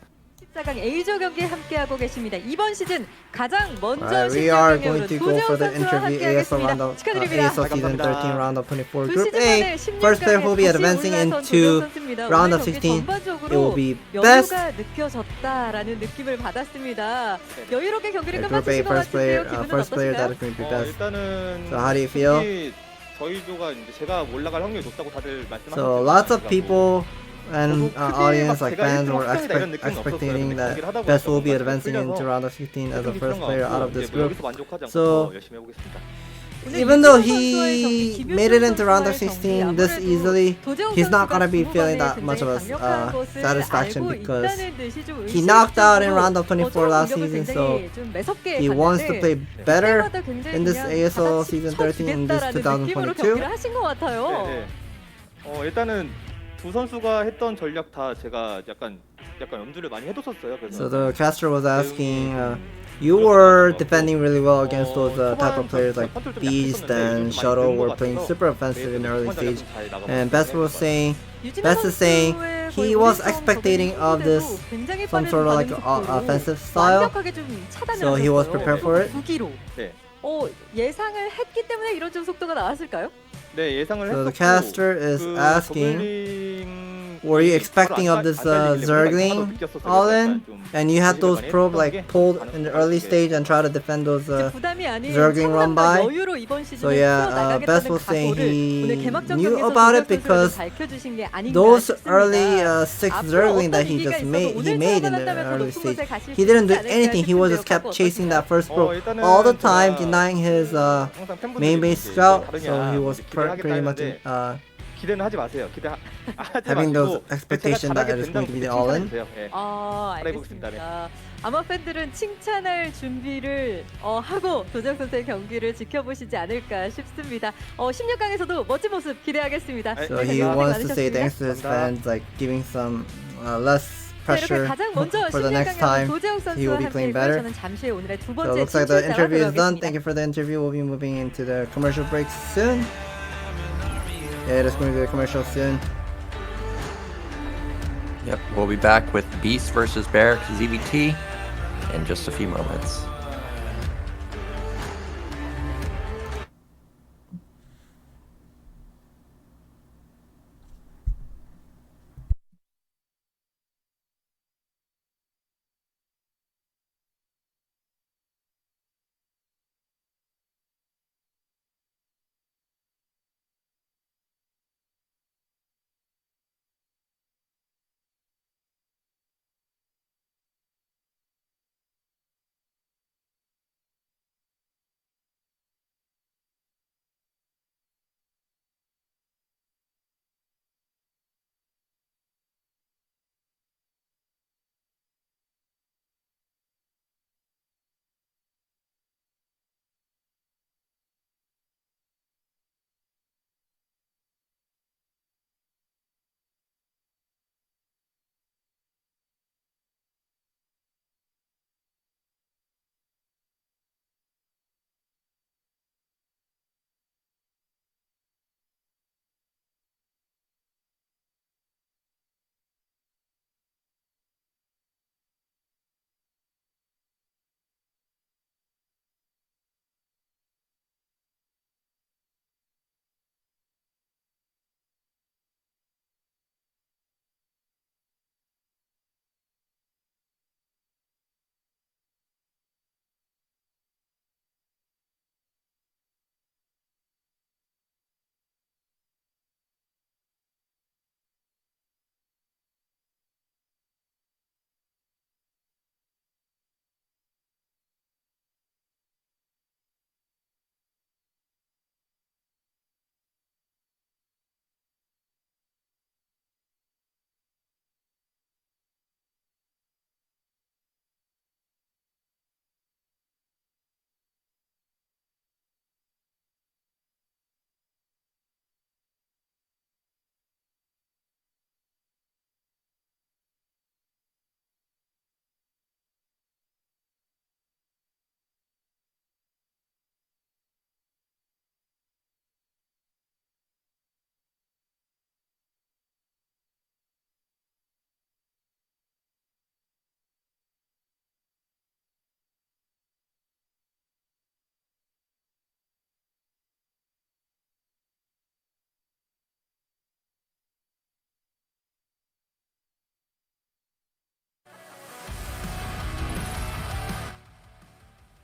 14강 A조 경기 함께하고 계십니다. 이번 시즌 가장 먼저 we are going 신규 to go for the interview ASL round of ASL Season 13 round of 24 Group A. First player who will be advancing into round of 16. It will be Best. 여유가 느껴졌다라는 느낌을 받았습니다. 여유롭게 경기를 Group A 끝마치신 것 first player that 같은데요. is going to be Best. 일단은 So how do you feel? 저희 조가 이제 제가 올라갈 확률이 높다고 다들 말씀하셨죠. So lots of people and audience, like fans, were expecting that Best will be advancing into round of 16 as the first player out of this group. So even though he made it into round of 16 this easily, he's not gonna be feeling that much of a satisfaction, because he knocked out in round of 24 last season, so he wants to play better in this ASL Season 13 in this 2022. 일단은 두 선수가 했던 전략 다 제가 약간 염두를 많이 해뒀었어요. 그래서 So the caster was asking, you were defending really well against those type of players like Beast and Shuttle were playing super offensive in the early stage, and Best is saying he was expecting of this some sort of like offensive style, so he was prepared for it. 네. 예상을 했기 때문에 이런 좀 속도가 나왔을까요? 네, 예상을 So the 했었고 caster is asking, 저글링 were you expecting of this Zergling all in? And you had those probe like pulled in the early stage and try to defend those Zergling run by. So yeah, Best was saying he knew about it because those early 6 Zergling that he made in the early stage, he didn't do anything. He was just kept chasing that first probe all the time, denying his main base scout. So he was pretty much 기대는 하지 마세요. having those expectations that it is going to be the all-in. 알겠습니다. 아마 팬들은 칭찬할 준비를 하고 도적 선수의 경기를 지켜보시지 않을까 싶습니다. 16강에서도 멋진 모습 기대하겠습니다. So he wants to say thanks to his fans, like giving some less pressure for the next time. He will be playing better. So it looks like the interview is done. Thank you for the interview. We'll be moving into the commercial break soon. Yeah, it's going to be the commercial soon. Yep, we'll be back with Beast versus Barracks ZVT in just a few moments.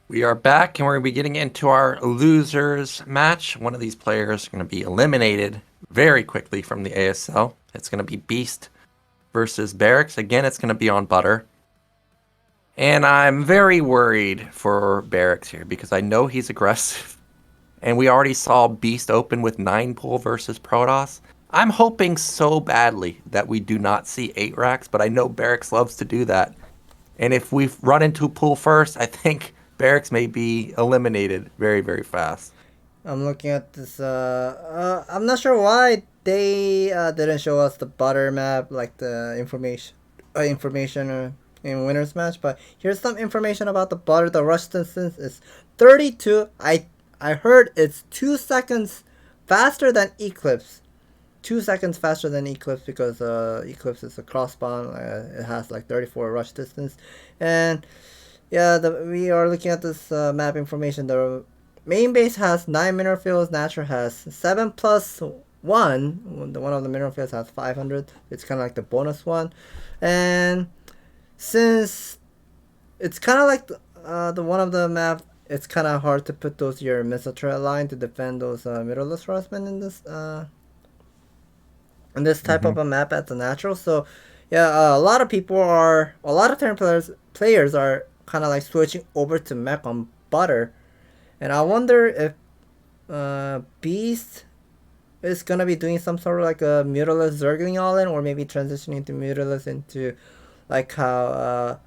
We are back, and we're going to be getting into our losers match. One of these players is going to be eliminated very quickly from the ASL. It's going to be Beast versus Barracks. Again, it's going to be on Butter. And I'm very worried for Barracks here because I know he's aggressive. And we already saw Beast open with 9 pool versus Protoss. I'm hoping so badly that we do not see 8 racks, but I know Barracks loves to do that. And if we run into pool first, I think Barracks may be eliminated very, very fast. I'm looking at this. I'm not sure why they didn't show us the Butter map, like the information in winners match. But here's some information about the Butter. The rush distance is 32. I heard it's 2 seconds faster than Eclipse. 2 seconds faster than Eclipse because Eclipse is a crossbound. It has like 34 rush distance, and yeah, we are looking at this map information. The main base has 9 mineral fields. Natural has 7 plus 1. The one of the mineral fields has 500. It's kind of like the bonus one. And since it's kind of like the one of the map, it's kind of hard to put those your missile turret line to defend those mirrorless horsemen in this type of a map at the natural. So yeah, a lot of turn players are kind of like switching over to mech on butter, and I wonder if Beast is gonna be doing some sort of like a mirrorless zergling all in, or maybe transitioning to mirrorless into like how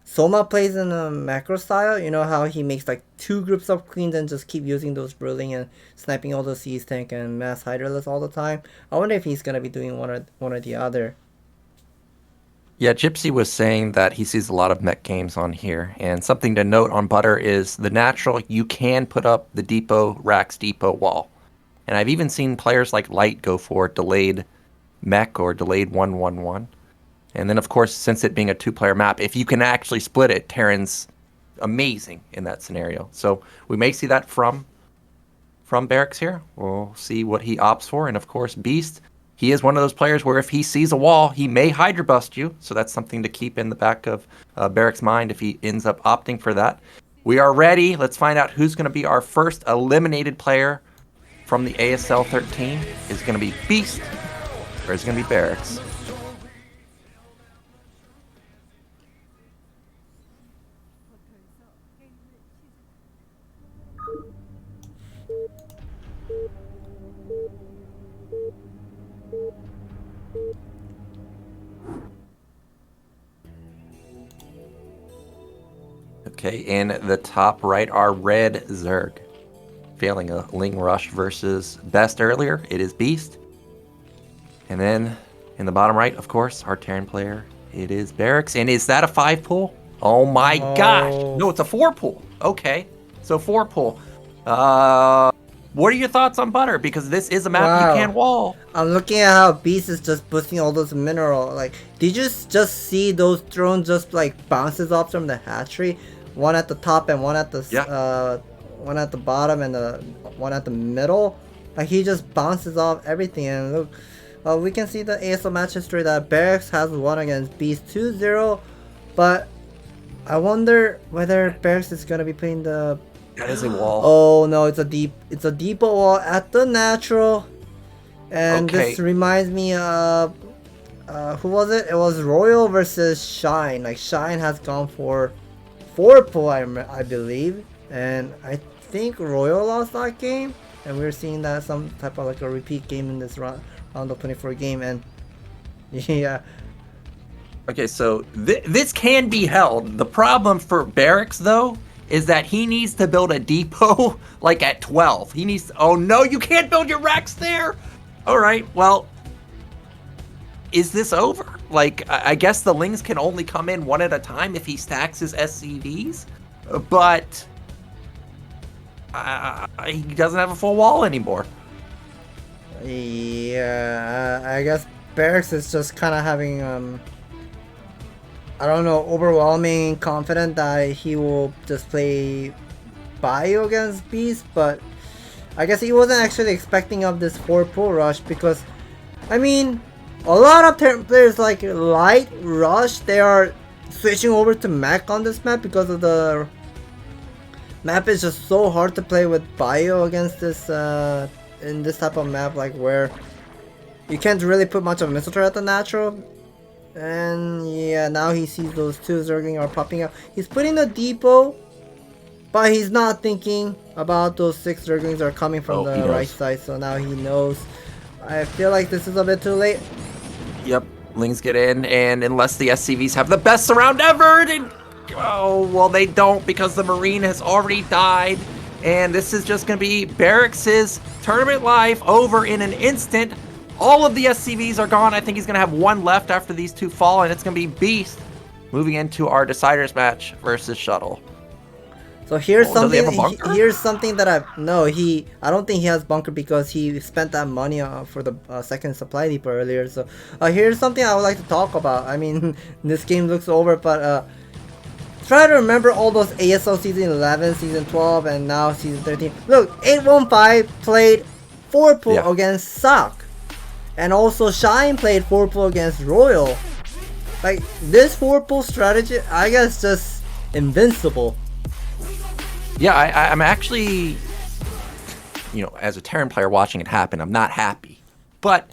Soma plays in a macro style. You know how he makes like 2 groups of queens and just keep using those brilling and sniping all those siege tank and mass hydraless all the time. I wonder if he's gonna be doing one or the other. Yeah, Gypsy was saying that he sees a lot of mech games on here, and something to note on Butter is the natural, you can put up the depot, Rax depot wall. And I've even seen players like Light go for delayed mech or delayed 1-1-1. And then, of course, since it being a 2-player map, if you can actually split it, Terran's amazing in that scenario. So we may see that from Barracks here. We'll see what he opts for. And, of course, Beast, he is one of those players where if he sees a wall, he may Hydra bust you. So that's something to keep in the back of Barracks' mind if he ends up opting for that. We are ready. Let's find out who's going to be our first eliminated player from the ASL 13. Is it going to be Beast or is it going to be Barracks? Okay, in the top right, our red Zerg. Failing a Ling Rush versus Best earlier, it is Beast. And then in the bottom right, of course, our Terran player, it is Barracks. And is that a 5 pull? Oh my gosh! No, it's a 4 pull. Okay, so 4 pull. What are your thoughts on Butter? Because this is a map you can wall. I'm looking at how Beast is just boosting all those mineral. Like, did you just see those drones just like bounces off from the hatchery? One at the top and one at the one at the bottom and the one at the middle. Like, he just bounces off everything. And look, we can see the ASL match history that Barracks has won against Beast 2-0. But I wonder whether Barracks is gonna be playing the. That is a wall. Oh no, it's a depot wall at the natural. And this reminds me of who was it? It was Royal versus Shine. Like, Shine has gone for 4 pull, I believe, and I think Royal lost that game, and we're seeing that some type of like a repeat game in this round of 24 game. And yeah. Okay, so this can be held. The problem for Barracks though is that he needs to build a depot like at 12. He needs to, oh no, you can't build your Rex there. All right, well, is this over? Like, I guess the Lings can only come in one at a time if he stacks his SCVs, but he doesn't have a full wall anymore. Yeah, I guess Barracks is just kind of having I don't know, overwhelming confident that he will just play bio against Beast, but I guess he wasn't actually expecting of this 4 pull rush, because I mean, a lot of players like Light, Rush, they are switching over to mech on this map because of the map is just so hard to play with bio against this in this type of map, like where you can't really put much of a missile turret at the natural. And yeah, now he sees those 2 Zergling are popping up. He's putting the depot, but he's not thinking about those 6 Zerglings are coming from the right side. So now he knows. I feel like this is a bit too late. Yep, Lings get in, and unless the SCVs have the best surround ever, oh, well, they don't, because the Marine has already died. And this is just going to be Barracks' tournament life over in an instant. All of the SCVs are gone. I think he's going to have 1 left after these 2 fall, and it's going to be Beast moving into our deciders match versus Shuttle. So here's something that I don't think he has bunker, because he spent that money for the second supply depot earlier. So here's something I would like to talk about. I mean, this game looks over, but try to remember all those ASL Season 11, Season 12, and now Season 13. Look, 815 played 4 pool Yeah. against Sock. And also Shine played 4 pool against Royal. Like, this 4 pool strategy, I guess, just invincible. Yeah, I'm actually, you know, as a Terran player watching it happen, I'm not happy. But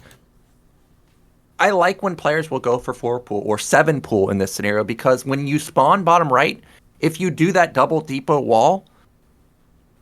I like when players will go for 4 pool or 7 pool in this scenario, because when you spawn bottom right, if you do that double depot wall,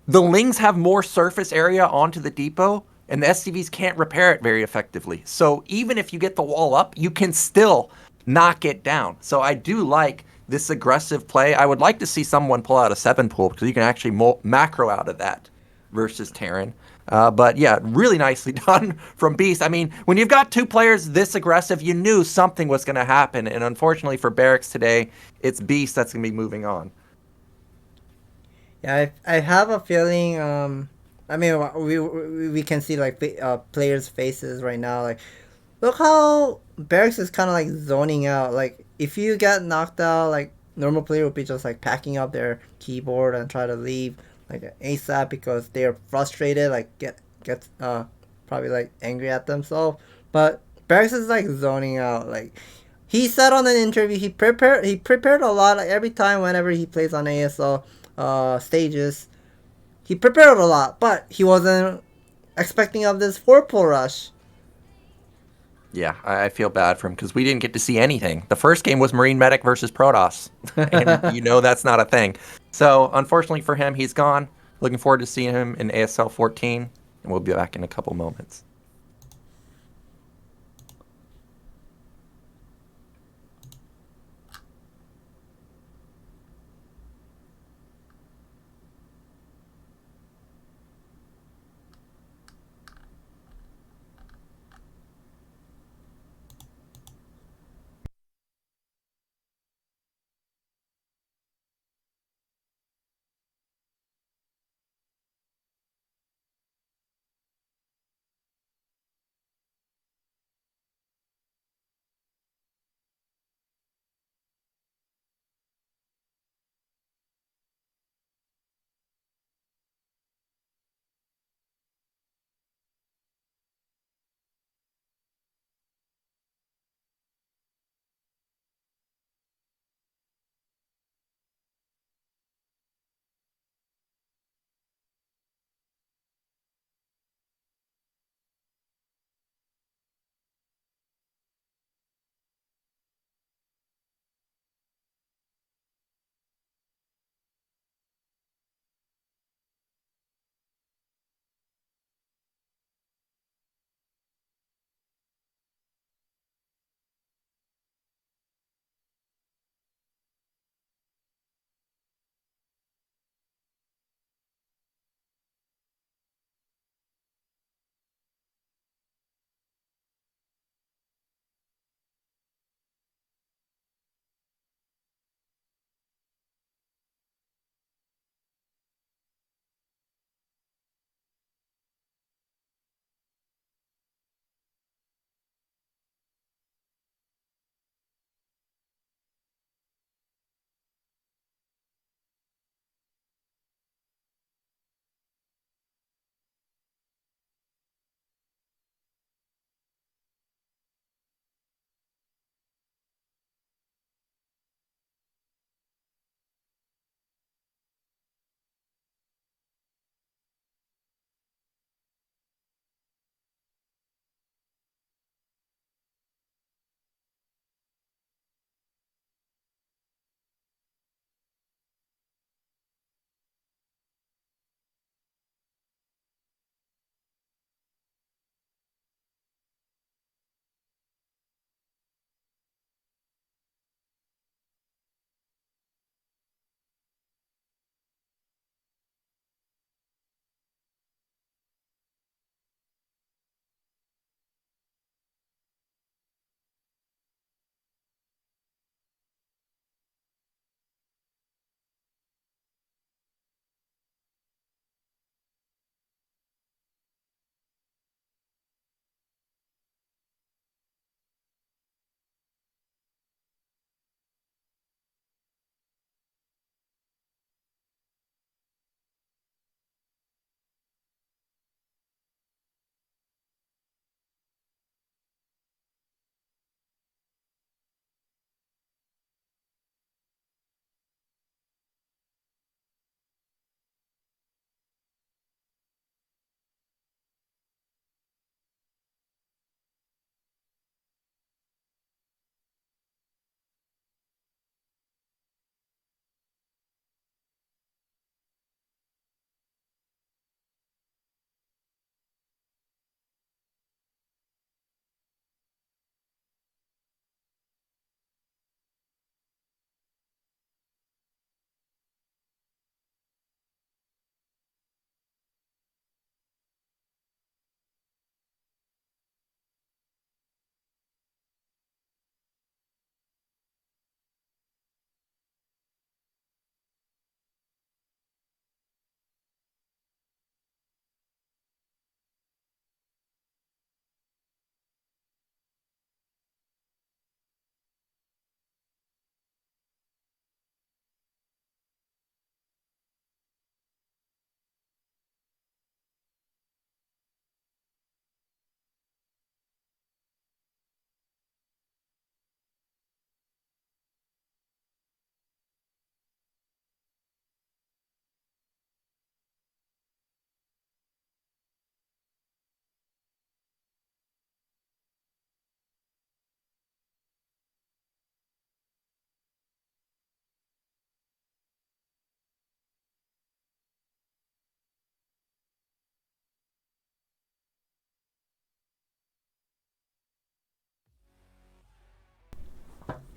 the Lings have more surface area onto the depot, and the SCVs can't repair it very effectively. So even if you get the wall up, you can still knock it down. So I do like this aggressive play. I would like to see someone pull out a 7 pool, because you can actually macro out of that versus Terran. But yeah, really nicely done from Beast. I mean, when you've got 2 players this aggressive, you knew something was going to happen. And unfortunately for Barracks today, it's Beast that's going to be moving on. Yeah, I have a feeling. I mean, we can see like players' faces right now. Like, look how Barracks is kind of like zoning out. Like, if you get knocked out, like normal player would be just like packing up their keyboard and try to leave like ASAP because they're frustrated. Like get probably like angry at themselves. But Barracks is like zoning out. Like, he said on an interview, he prepared a lot. Like, every time whenever he plays on ASL stages, he prepared a lot, but he wasn't expecting of this 4 pull rush. Yeah, I feel bad for him, because we didn't get to see anything. The first game was Marine Medic versus Protoss, and you know that's not a thing. So unfortunately for him, he's gone. Looking forward to seeing him in ASL 14, and we'll be back in a couple moments.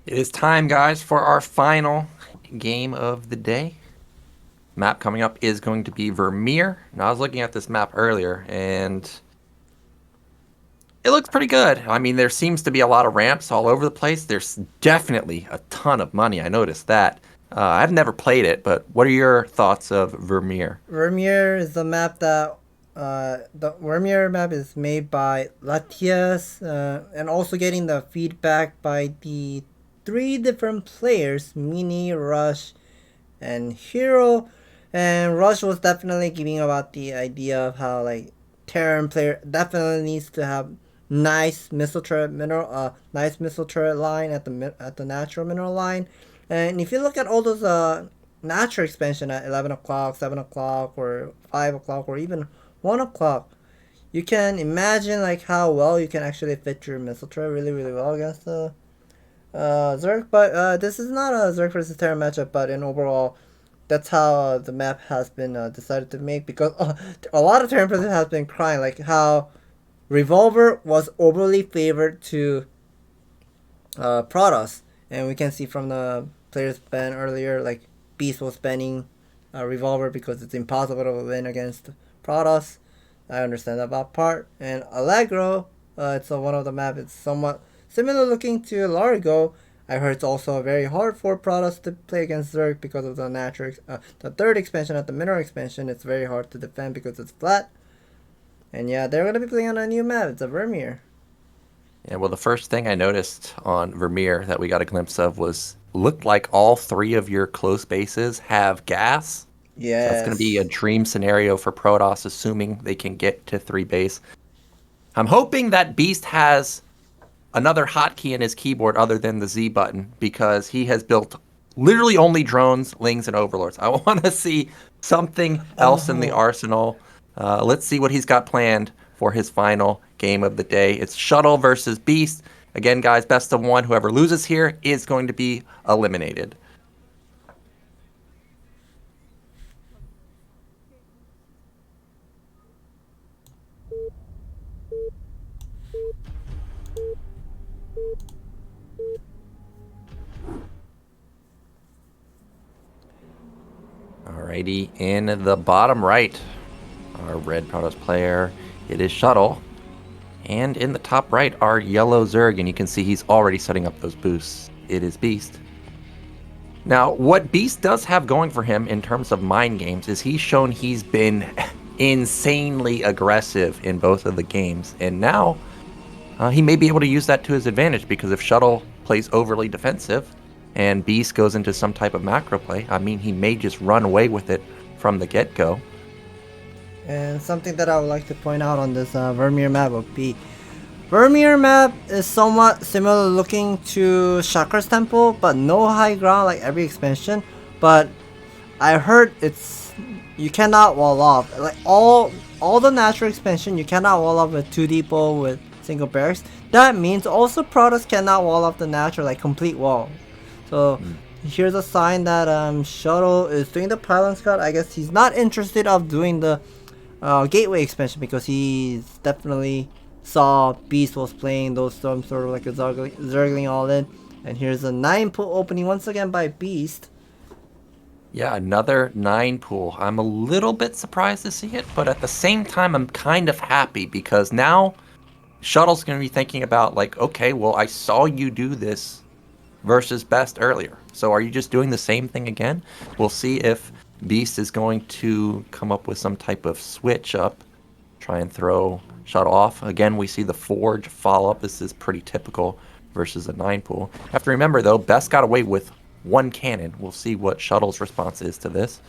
It is time, guys, for our final game of the day. Map coming up is going to be Vermeer. Now, I was looking at this map earlier, and it looks pretty good. I mean, there seems to be a lot of ramps all over the place. There's definitely a ton of money. I noticed that. I've never played it, but what are your thoughts of Vermeer? Vermeer is the map that the Vermeer map is made by Latias, and also getting the feedback by the 3 different players, Mini, Rush, and Hero. And Rush was definitely giving about the idea of how like Terran player definitely needs to have nice missile turret line at the natural mineral line. And if you look at all those natural expansion at 11 o'clock, 7 o'clock, or 5 o'clock, or even 1 o'clock, you can imagine like how well you can actually fit your missile turret really, really well against the Zerg. But this is not a Zerg versus Terran matchup, but in overall, that's how the map has been decided to make, because a lot of Terran players have been crying like how Revolver was overly favored to Protoss. And we can see from the players ban earlier, like Beast was banning Revolver because it's impossible to win against Protoss. I understand that part. And Allegro, it's one of the maps. It's somewhat similar looking to Largo. I heard it's also very hard for Protoss to play against Zerg because of the natural, the 3rd expansion at the mineral expansion. It's very hard to defend because it's flat. And yeah, they're gonna be playing on a new map. It's a Vermeer. Yeah, well, the first thing I noticed on Vermeer that we got a glimpse of was looked like all 3 of your close bases have gas. Yeah, so that's going to be a dream scenario for Protoss, assuming they can get to 3 base. I'm hoping that Beast has another hotkey in his keyboard other than the Z button, because he has built literally only drones, lings, and overlords. I want to see something else in the arsenal. Let's see what he's got planned for his final game of the day. It's Shuttle versus Beast. Again, guys, best of 1. Whoever loses here is going to be eliminated. Alrighty, in the bottom right, our red Protoss player, it is Shuttle. And in the top right, our yellow Zerg, and you can see he's already setting up those boosts. It is Beast. Now, what Beast does have going for him in terms of mind games is he's shown he's been insanely aggressive in both of the games. And now, he may be able to use that to his advantage, because if Shuttle plays overly defensive and Beast goes into some type of macro play, I mean, he may just run away with it from the get-go. And something that I would like to point out on this Vermeer map would be, Vermeer map is somewhat similar looking to Chakra's Temple, but no high ground like every expansion. But I heard you cannot wall off. Like all the natural expansion, you cannot wall off with 2 depot with single barracks. That means also Protoss cannot wall off the natural like complete wall. So here's a sign that Shuttle is doing the pylon scout. I guess he's not interested of doing the gateway expansion, because he definitely saw Beast was playing those sort of like a Zergling all in. And here's a 9 pool opening once again by Beast. Yeah, another 9 pool. I'm a little bit surprised to see it, but at the same time, I'm kind of happy, because now Shuttle's going to be thinking about like, okay, well, I saw you do this versus Best earlier. So are you just doing the same thing again? We'll see if Beast is going to come up with some type of switch up, try and throw Shuttle off. Again, we see the Forge follow-up. This is pretty typical versus a 9 pool. Have to remember, though, Best got away with 1 cannon. We'll see what Shuttle's response is to this.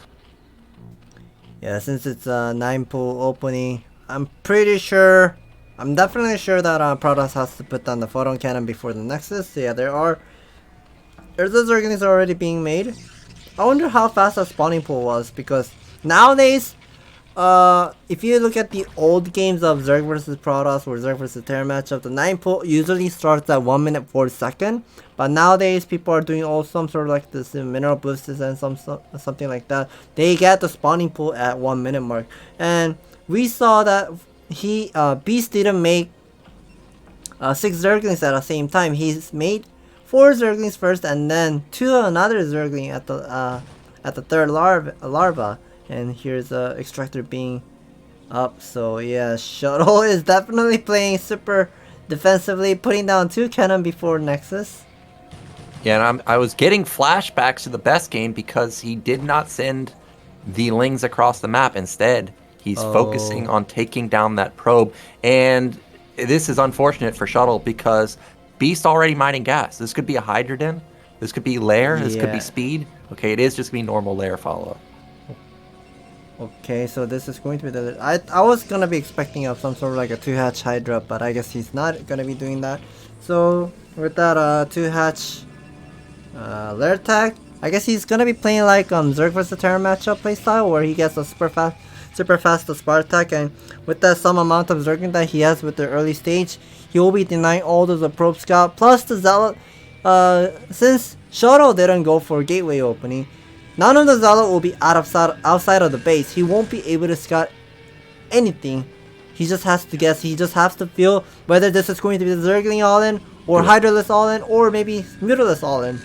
Yeah, since it's a 9 pool opening, I'm definitely sure that Protoss has to put down the photon cannon before the Nexus. So yeah, there's a Zerglings already being made. I wonder how fast that spawning pool was, because nowadays, if you look at the old games of Zerg versus Protoss or Zerg versus Terra matchup, the 9 pool usually starts at 1 minute 40 seconds. But nowadays, people are doing all some sort of like this mineral boosts and something like that. They get the spawning pool at 1 minute mark, and we saw that Beast didn't make 6 Zerglings at the same time. He's made 4 Zerglings first, and then 2 another Zergling at the third larva. And here's the extractor being up. So yeah, Shuttle is definitely playing super defensively, putting down 2 cannon before Nexus. Yeah, and I was getting flashbacks to the best game because he did not send the Lings across the map. Instead, he's focusing on taking down that probe. And this is unfortunate for Shuttle because Beast already mining gas. This could be a Hydrogen. This could be Lair. This could be Speed. Okay, it is just going to be normal Lair follow-up. Okay, so this is going to be the... I was going to be expecting some sort of like a 2-hatch Hydra, but I guess he's not going to be doing that. So with that 2-hatch Lair tag, I guess he's going to be playing like Zerg vs Terra matchup playstyle where he gets a super fast Spartak, and with that some amount of Zergling that he has with the early stage, he will be denying all of the Probe Scout plus the Zealot. Since Shuttle didn't go for gateway opening, none of the Zealot will be outside of the base. He won't be able to scout anything. He just has to guess. He just has to feel whether this is going to be the Zergling all-in, or Hydraless all-in, or maybe Mutalisk all-in.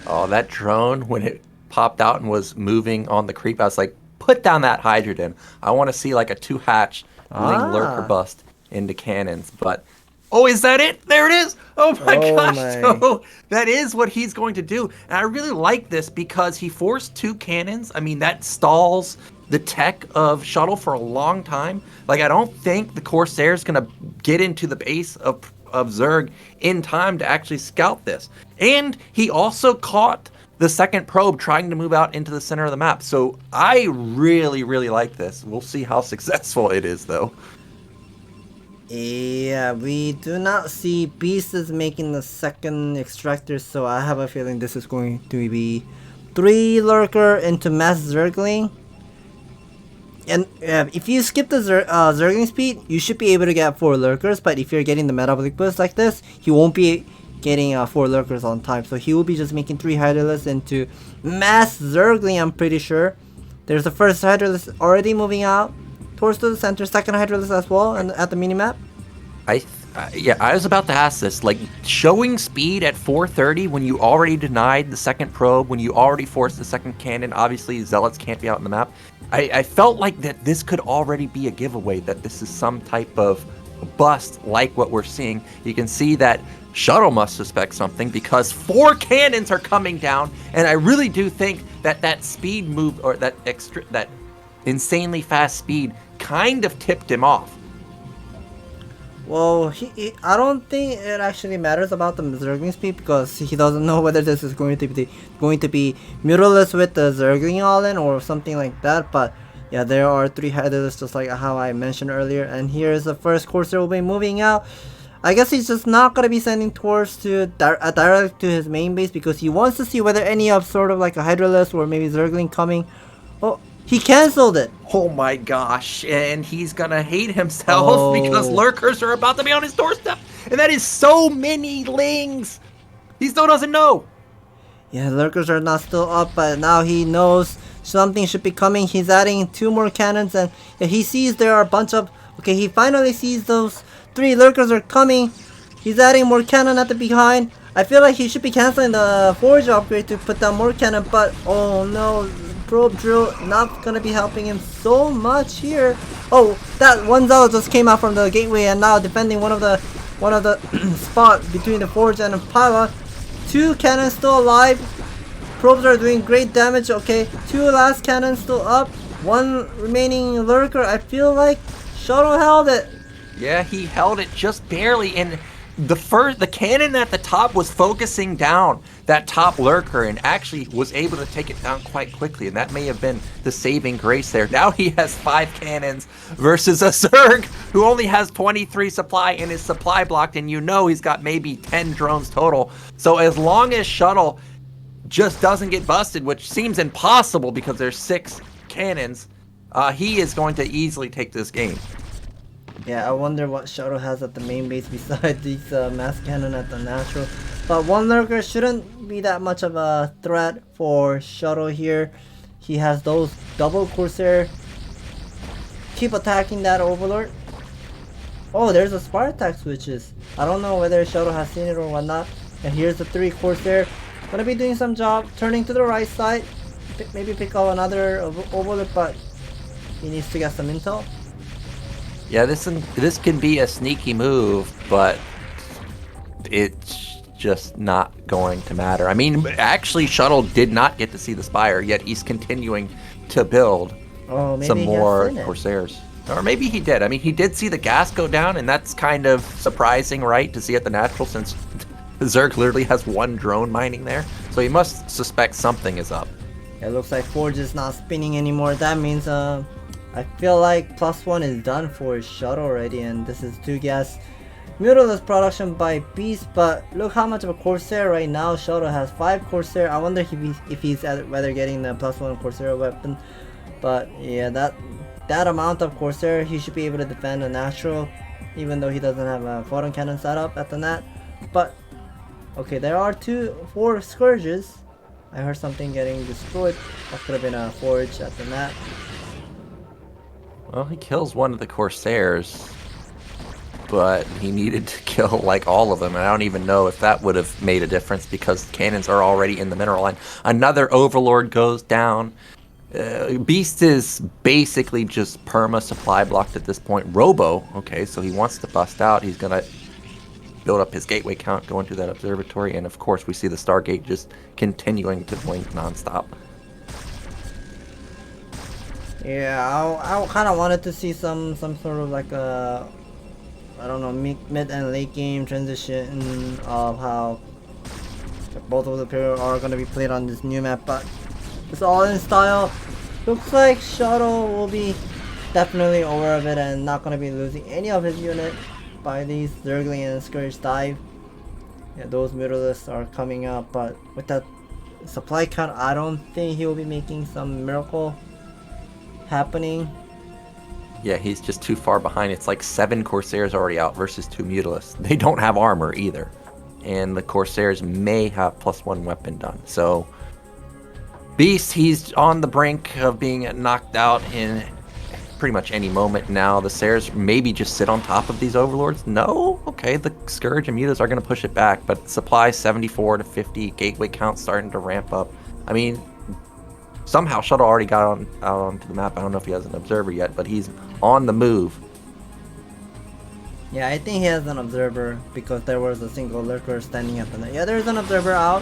Oh, that drone, when it popped out and was moving on the creep, I was like, put down that Hydrogen. I want to see like a 2-hatch Ling Lurker bust into cannons. But, oh, is that it? There it is! Oh my gosh! So that is what he's going to do. And I really like this because he forced 2 cannons. I mean, that stalls the tech of Shuttle for a long time. Like, I don't think the Corsair's going to get into the base of Zerg in time to actually scout this. And he also caught the second probe trying to move out into the center of the map. So I really, really like this. We'll see how successful it is, though. Yeah, we do not see Beasts making the second extractor, so I have a feeling this is going to be 3 Lurker into Mass Zergling. And if you skip the Zergling speed, you should be able to get 4 Lurkers, but if you're getting the Metabolic Boost like this, he won't be getting 4 Lurkers on time. So he will be just making 3 Hydralisks into Mass Zergling, I'm pretty sure. There's the first Hydralisk already moving out towards the center, second Hydralisk as well, and at the minimap. Yeah, I was about to ask this. Like, showing speed at 430 when you already denied the second probe, when you already forced the second cannon, obviously Zealots can't be out on the map. I felt like that this could already be a giveaway, that this is some type of bust like what we're seeing. You can see that Shuttle must suspect something because 4 cannons are coming down, and I really do think that that speed move, or that insanely fast speed, kind of tipped him off. Well, I don't think it actually matters about the Zergling speed because he doesn't know whether this is going to be Mutalisk with the Zergling all-in or something like that. But yeah, there are 3 headers just like how I mentioned earlier. And here's the first Corsair will be moving out. I guess he's just not going to be sending towards direct to his main base because he wants to see whether any of sort of like a Hydralisk or maybe Zergling coming. Oh, he cancelled it. Oh my gosh, and he's gonna hate himself because Lurkers are about to be on his doorstep. And that is so many Lings. He still doesn't know. Yeah, Lurkers are not still up, but now he knows something should be coming. He's adding 2 more cannons, and he sees there are a bunch of... Okay, he finally sees those 3 Lurkers are coming. He's adding more cannon at the behind. I feel like he should be canceling the Forge upgrade to put down more cannon, but oh no, Probe Drill not gonna be helping him so much here. Oh, that one Zealot just came out from the gateway and now defending one of the spot between the Forge and the Pylon. 2 cannons still alive. Probes are doing great damage. Okay, 2 last cannons still up. 1 remaining Lurker. I feel like Shuttle held it. Yeah, he held it just barely, and the cannon at the top was focusing down that top Lurker and actually was able to take it down quite quickly, and that may have been the saving grace there. Now he has 5 cannons versus a Zerg who only has 23 supply and is supply blocked, and you know he's got maybe 10 drones total. So as long as Shuttle just doesn't get busted, which seems impossible because there's 6 cannons, he is going to easily take this game. Yeah, I wonder what Shuttle has at the main base besides these mass cannon at the natural. But 1 Lurker shouldn't be that much of a threat for Shuttle here. He has those double Corsair. Keep attacking that Overlord. Oh, there's a Spartak switches. I don't know whether Shuttle has seen it or whatnot. And here's the 3 Corsair. Gonna be doing some job, turning to the right side. Maybe pick up another overlook, but he needs to get some intel. Yeah, this can be a sneaky move, but it's just not going to matter. I mean, actually, Shuttle did not get to see the Spire, yet he's continuing to build some more Corsairs. Or maybe he did. I mean, he did see the gas go down, and that's kind of surprising, right, to see at the natural, since Zerg literally has 1 drone mining there. So he must suspect something is up. It looks like Forge is not spinning anymore. That means I feel like +1 is done for Shuttle already, and this is 2 gas. Mutalisk production by Beast, but look how much of a Corsair right now. Shuttle has 5 Corsair. I wonder if he's whether getting the +1 Corsair weapon. But yeah, that amount of Corsair, he should be able to defend a natural, even though he doesn't have a photon cannon setup at the net. But okay, there are 4 Scourges. I heard something getting destroyed. That could have been a Forge at the net. Well, he kills one of the Corsairs, but he needed to kill like all of them, and I don't even know if that would have made a difference because cannons are already in the mineral line. Another Overlord goes down. Beast is basically just perma supply blocked at this point. Robo, okay, so he wants to bust out. He's gonna build up his gateway count, go into that observatory, and of course we see the Stargate just continuing to blink nonstop. Yeah, I kind of wanted to see some sort of like a, I don't know, mid and late game transition of how both of the players are going to be played on this new map, but it's all in style. Looks like Shuttle will be definitely aware of it and not going to be losing any of his unit by these Zergling and Scourge dive. Yeah, those Mutalisks are coming up, but with that supply count, I don't think he will be making some miracle happening. Yeah, he's just too far behind. It's like 7 Corsairs already out versus 2 Mutalisks. They don't have armor either. And the Corsairs may have +1 weapon done. So, Beast, he's on the brink of being knocked out in pretty much any moment now. The Sairs maybe just sit on top of these Overlords. No? Okay, the Scourge and Mutas are going to push it back. But supply 74 to 50. Gateway count starting to ramp up. I mean, somehow Shuttle already got out onto the map. I don't know if he has an observer yet, but he's on the move. Yeah, I think he has an observer because there was a single lurker standing at the net. Yeah, there's an observer out.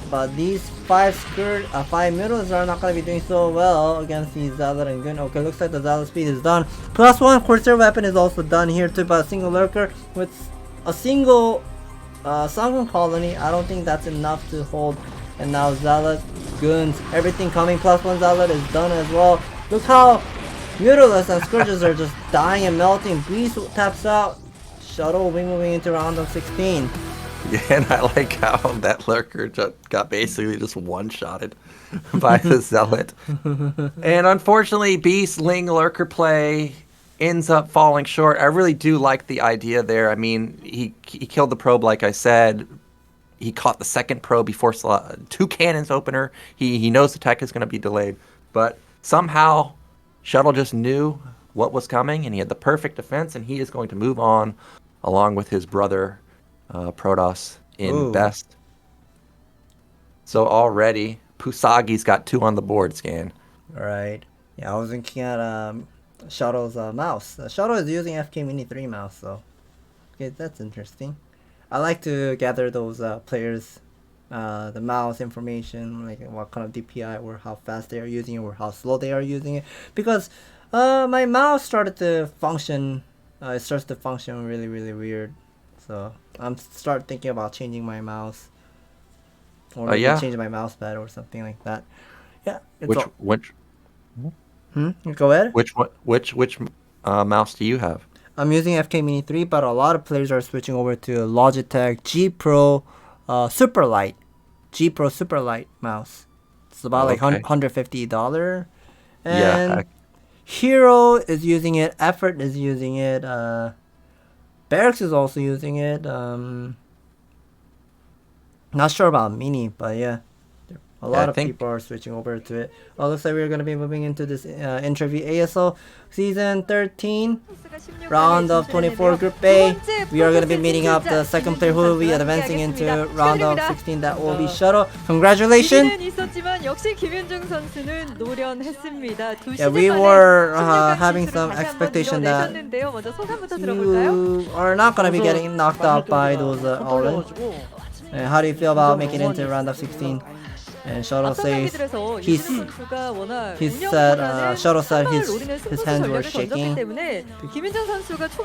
But these 5 Mutalisks are not going to be doing so well against the Zealot and Gun. Okay, looks like the Zealot speed is done. +1 Corsair weapon is also done here too, but a single lurker with a single sunken colony. I don't think that's enough to hold. And now Zealot, Guns, everything coming. +1 Zealot is done as well. Look how Mutalisks and Scourges are just dying and melting. Beast taps out. Shuttle will be moving into round of 16. Yeah, and I like how that lurker just got basically just one-shotted by the Zealot. And unfortunately, Beast Ling lurker play ends up falling short. I really do like the idea there. I mean, he killed the probe, like I said. He caught the second probe before 2 cannons opener. He knows the tech is going to be delayed. But somehow, Shuttle just knew what was coming, and he had the perfect defense, and he is going to move on along with his brother, Protoss, in best. So already, Pusagi's got 2 on the board, Scan. Right. Yeah, I was looking at Shuttle's mouse. Shuttle is using FK Mini 3 mouse, so okay, that's interesting. I like to gather those players, the mouse information, like what kind of DPI or how fast they are using it or how slow they are using it. Because my mouse started to function, it starts to function really, really weird. So I'm start thinking about changing my mouse, or maybe change my mouse pad or something like that. Yeah. Which? Go ahead. Which mouse do you have? I'm using FK Mini 3, but a lot of players are switching over to Logitech G Pro Superlight. G Pro Superlight mouse. It's about like $150. And Hero is using it. Effort is using it. Barracks is also using it. Not sure about Mini, but yeah. A lot of people are switching over to it. Looks like we're going to be moving into this interview. ASL Season 13 Round of 24 Group A. We are going to be meeting up the second player who will be advancing into Round of 16. That will be Shuttle. Congratulations! Yeah, we were having some expectation that you are not going to be getting knocked out by those All-in. How do you feel about making it into Round of 16? And Shuttle says Shuttle said his hands were shaking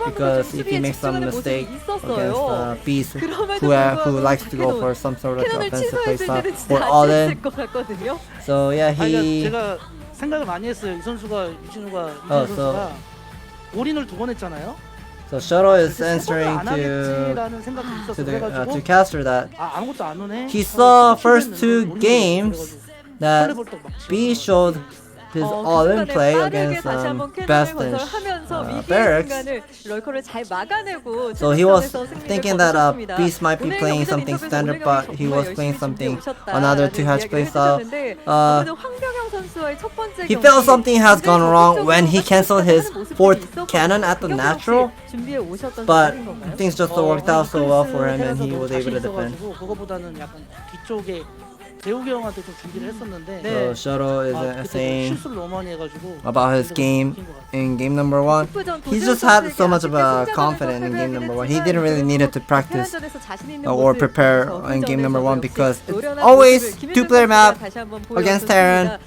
because if he makes some mistake against Beast who likes to go for some sort of offensive playstyle or all-in. So yeah, 제가 생각을 많이 했어요. 이 선수가 유진우가 올인을 2번 했잖아요. So Shuttle is answering to caster that he saw first 2 games that B showed his all-in play against Best and Barracks. So he was thinking that Beast might be playing something standard, but he was playing something another 2-hatch playstyle. He felt something has gone wrong when he cancelled his 4th cannon at the natural, but things just worked out so well for him and he was able to defend. So Shuttle is saying about his game in game number 1. He just had so much of a confidence in game number 1. He didn't really need to practice or prepare in game number 1 because it's always 2-player map against Terran.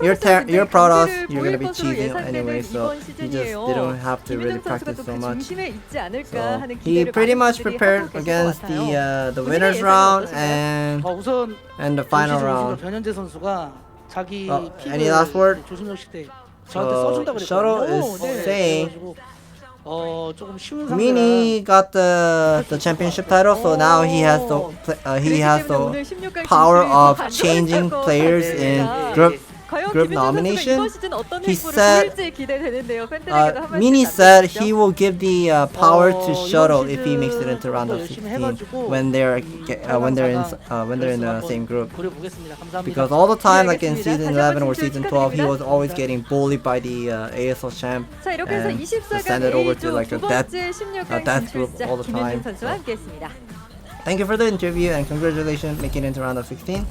You're Protoss, you're gonna be cheating anyway, so he just didn't have to really practice so much. So he pretty much prepared against the winners round and the final round. Any last word? So Shuttle is saying Mini got the championship title, so now he has the power of changing players in group nomination. He said Mini said he will give the power to Shuttle if he makes it into round of 16 when they're in the same group, because all the time, like in season 11 or season 12, he was always getting bullied by the ASL champ and send it over to like a death group all the time. So, thank you for the interview and congratulations making it into round of 16.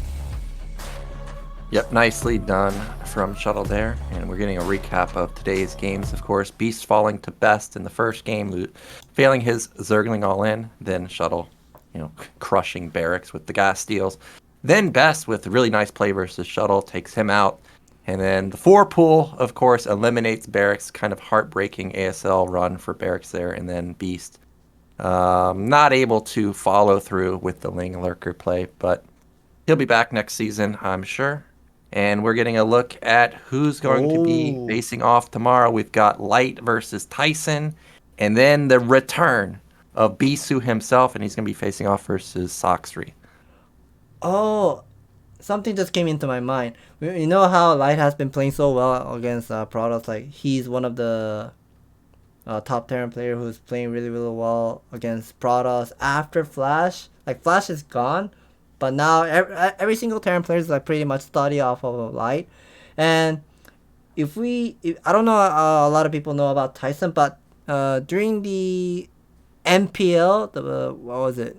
Yep, nicely done from Shuttle there. And we're getting a recap of today's games, of course. Beast falling to Best in the first game, failing his Zergling all-in. Then Shuttle, crushing Barracks with the gas steals. Then Best, with a really nice play versus Shuttle, takes him out. And then the 4-pool, of course, eliminates Barracks. Kind of heartbreaking ASL run for Barracks there. And then Beast, not able to follow through with the Ling Lurker play, but he'll be back next season, I'm sure. And we're getting a look at who's going to be facing off tomorrow. We've got Light versus Tyson, and then the return of Bisu himself, and he's going to be facing off versus Soxry. Oh, something just came into my mind. You know how Light has been playing so well against Protoss? Like, he's one of the top Terran player who's playing really, really well against Protoss after Flash. Like, Flash is gone, but now every single Terran player is like pretty much study off of Light. And if I don't know, a lot of people know about Tyson, but during the MPL, what was it?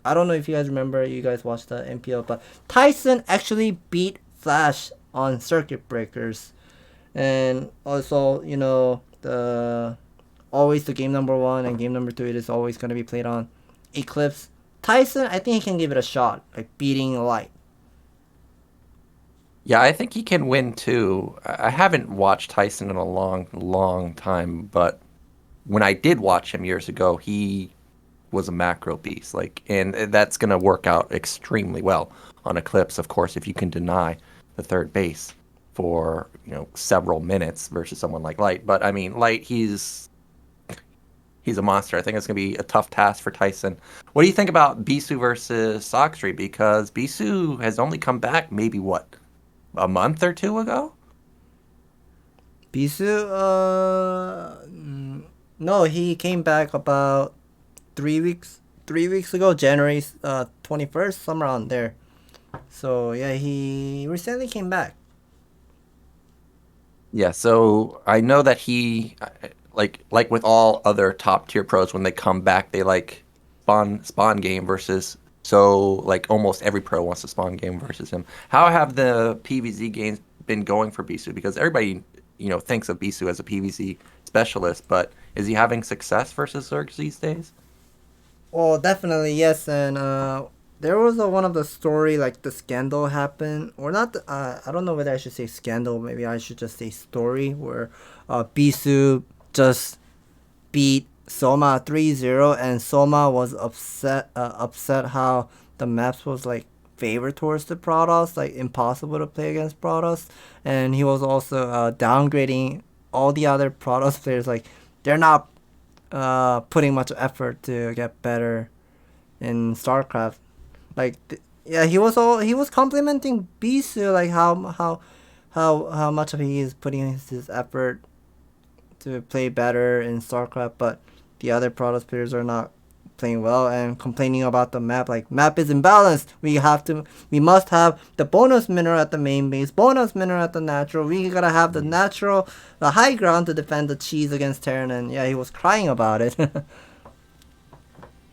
I don't know if you guys remember, you guys watched the MPL, but Tyson actually beat Flash on circuit breakers. And also, always the game number 1 and game number 2, it is always going to be played on Eclipse. Tyson, I think he can give it a shot, like beating Light. Yeah, I think he can win too. I haven't watched Tyson in a long, long time, but when I did watch him years ago, he was a macro beast. And that's going to work out extremely well on Eclipse, of course, if you can deny the third base for several minutes versus someone like Light. But I mean, Light, he's a monster. I think it's going to be a tough task for Tyson. What do you think about Bisu versus Soxry? Because Bisu has only come back maybe, a month or 2 ago? Bisu, no, he came back about 3 weeks ago, January 21st, somewhere around there. So yeah, he recently came back. Yeah, so I know that he, like with all other top tier pros, when they come back, they like spawn game versus. So like almost every pro wants to spawn game versus him. How have the PvZ games been going for Bisu? Because everybody, thinks of Bisu as a PvZ specialist, but is he having success versus Zerg these days? Well, definitely yes, and there was one of the story like the scandal happened, or not. I don't know whether I should say scandal. Maybe I should just say story where Bisu just beat Soma 3-0, and Soma was upset how the maps was like favored towards the Protoss, like impossible to play against Protoss, and he was also downgrading all the other Protoss players, like they're not putting much effort to get better in StarCraft. Like yeah, he was complimenting Bisu, like how much of he is putting his effort to play better in StarCraft, but the other Protoss players are not playing well and complaining about the map. Like map is imbalanced. We must have the bonus mineral at the main base, bonus mineral at the natural. We gotta have the natural, the high ground to defend the cheese against Terran. And yeah, he was crying about it.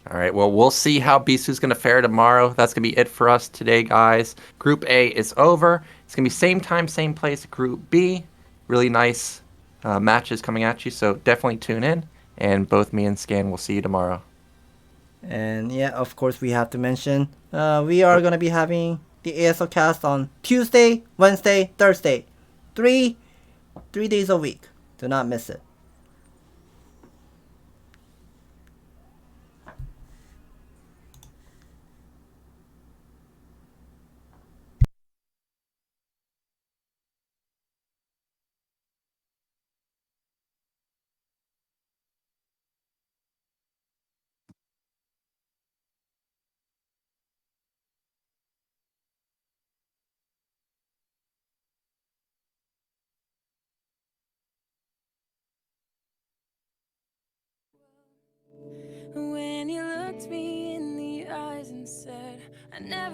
All right, well, we'll see how Bisu's going to fare tomorrow. That's going to be it for us today, guys. Group A is over. It's going to be same time, same place, Group B. Really nice matches coming at you, so definitely tune in. And both me and Scan will see you tomorrow. And yeah, of course, we have to mention we are gonna be having the ASL cast on Tuesday, Wednesday, Thursday, three days a week. Do not miss it. When you looked me in the eyes and said, I never